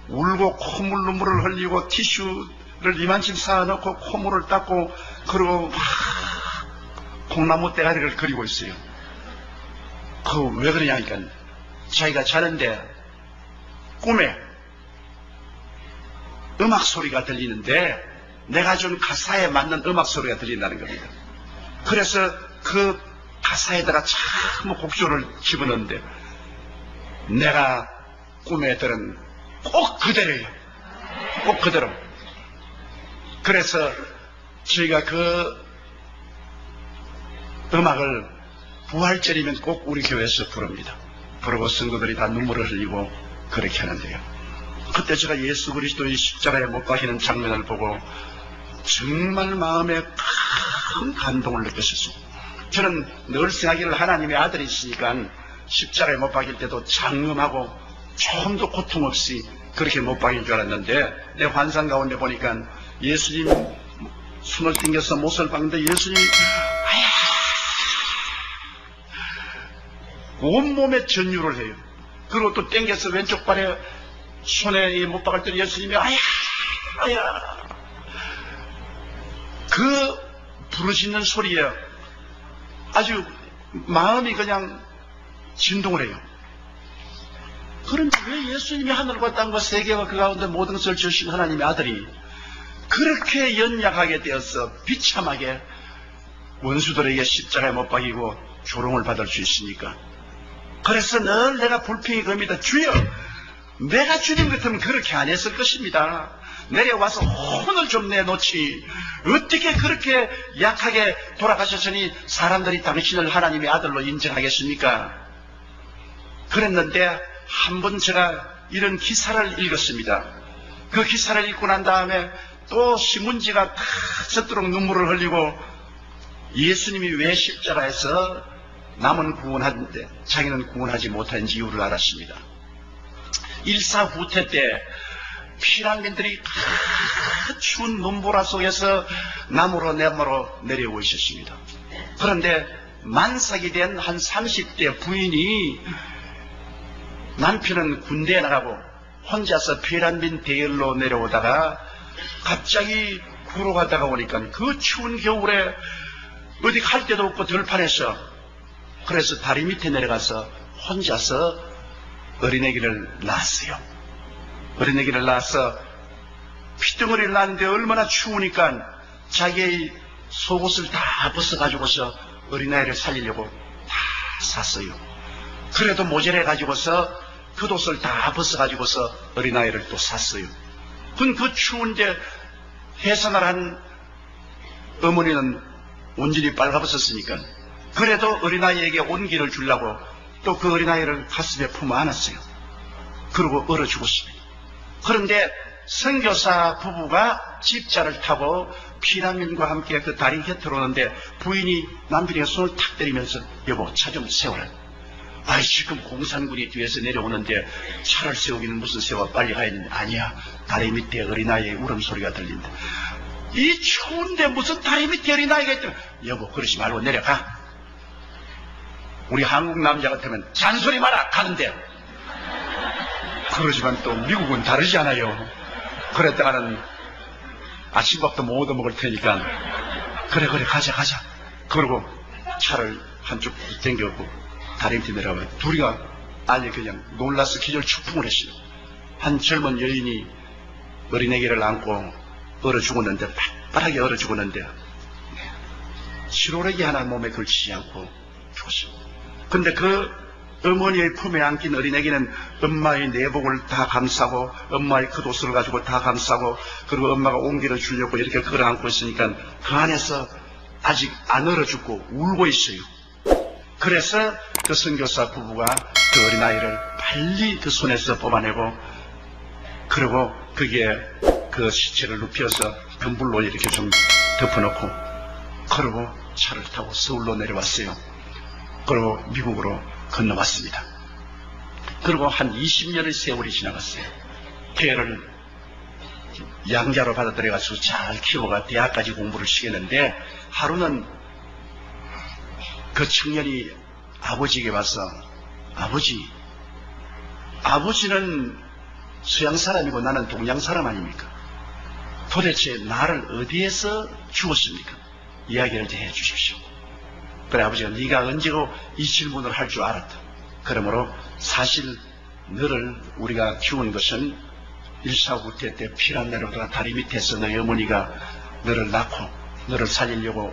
울고 콧물 눈물을 흘리고 티슈를 이만큼 쌓아놓고 콧물을 닦고 그리고 막 콩나무 대가리를 그리고 있어요. 그 왜 그러냐니까 자기가 자는데 꿈에 음악 소리가 들리는데 내가 준 가사에 맞는 음악 소리가 들린다는 겁니다. 그래서 그 가사에다가 참 곡조를 집어넣는데 내가 꿈에 들은 꼭 그대로예요. 꼭 그대로. 그래서 저희가 그 음악을 부활절이면 꼭 우리 교회에서 부릅니다. 부르고 성도들이 다 눈물을 흘리고 그렇게 하는데요. 그때 제가 예수 그리스도의 십자가에 못 박히는 장면을 보고 정말 마음에 큰 감동을 느꼈었습니다. 저는 늘 생각하기를 하나님의 아들이 있으니까 십자가에 못 박힐 때도 장엄하고 조금도 고통 없이 그렇게 못 박인 줄 알았는데 내 환상 가운데 보니까 예수님 손을 땡겨서 못을 박는데 예수님이 온몸에 전율을 해요. 그리고 또 땡겨서 왼쪽 발에 손에 못 박을 때 예수님이 아야 그 부르짖는 소리에 아주 마음이 그냥 진동을 해요. 그런데 왜 예수님이 하늘과 땅과 세계와 그 가운데 모든 것을 지으신 하나님의 아들이 그렇게 연약하게 되어서 비참하게 원수들에게 십자가에 못 박이고 조롱을 받을 수 있으니까. 그래서 늘 내가 불평이 겁니다. 주여, 내가 주님 같으면 그렇게 안 했을 것입니다. 내려와서 혼을 좀 내놓지 어떻게 그렇게 약하게 돌아가셨으니 사람들이 당신을 하나님의 아들로 인정하겠습니까? 그랬는데 한 번 제가 이런 기사를 읽었습니다. 그 기사를 읽고 난 다음에 또 신문지가 다 젖도록 눈물을 흘리고 예수님이 왜 십자가에서 남은 구원하는데 자기는 구원하지 못하는지 이유를 알았습니다. 일사후퇴 때 피난민들이 추운 눈보라 속에서 나무로 내려오고 있었습니다. 그런데 만삭이 된 한 30대 부인이 남편은 군대에 나가고 혼자서 피난민 대열로 내려오다가 갑자기 구로 가다가 오니까 그 추운 겨울에 어디 갈 데도 없고 들판에서 그래서 다리 밑에 내려가서 혼자서 어린애기를 낳았어요. 어린애기를 낳아서 피덩어리를 낳았는데 얼마나 추우니까 자기의 속옷을 다 벗어가지고서 어린아이를 살리려고 다 샀어요. 그래도 모자라가지고서 겉옷을 다 벗어가지고서 어린아이를 또 샀어요. 그 추운데 해산을 한 어머니는 온전히 빨가벗었으니까 그래도 어린아이에게 온기를 주려고 또 그 어린아이를 가슴에 품어 안았어요. 그리고 얼어 죽었습니다. 그런데 선교사 부부가 집차를 타고 피난민과 함께 그 다리 곁으로 오는데 부인이 남편에게 손을 탁 때리면서 여보, 차 좀 세워라. 아이, 지금 공산군이 뒤에서 내려오는데 차를 세우기는 무슨 세워, 빨리 가야 되는데. 아니야, 다리 밑에 어린아이의 울음소리가 들린다. 이 추운데 무슨 다리 밑에 어린아이가 있다. 여보, 그러지 말고 내려가. 우리 한국 남자 같으면 잔소리 마라 가는데. 그러지만 또 미국은 다르지 않아요. 그랬다가는 아침밥도 못 얻어먹을 테니까 그래 가자. 그러고 차를 한쪽 당겨고 다리 밑에 내려가면 둘이가 아니 그냥 놀라서 기절 축풍을 했어요. 한 젊은 여인이 어린애기를 안고 얼어 죽었는데, 빠르게 얼어 죽었는데 실오래기 하나 몸에 걸치지 않고 죽었어요. 근데 그 어머니의 품에 안긴 어린애기는 엄마의 내복을 다 감싸고 엄마의 겉옷을 가지고 다 감싸고 그리고 엄마가 옮겨 주려고 이렇게 끌어안고 있으니까 그 안에서 아직 안 얼어 죽고 울고 있어요. 그래서 그 선교사 부부가 그 어린아이를 빨리 그 손에서 뽑아내고 그리고 거기에 그 시체를 눕혀서 덤불로 이렇게 좀 덮어놓고 그리고 차를 타고 서울로 내려왔어요. 그리고 미국으로 건너왔습니다. 그리고 한 20년의 세월이 지나갔어요. 걔를 양자로 받아들여가지고 잘 키워가 대학까지 공부를 시켰는데 하루는 그 청년이 아버지에게 와서 아버지는 서양 사람이고 나는 동양 사람 아닙니까? 도대체 나를 어디에서 죽었습니까? 이야기를 해 주십시오. 그래 아버지가 네가 언제고 이 질문을 할 줄 알았다. 그러므로 사실 너를 우리가 키운 것은 1.4 구태 때 피난 내려오다가 다리 밑에서 너희 어머니가 너를 낳고 너를 살리려고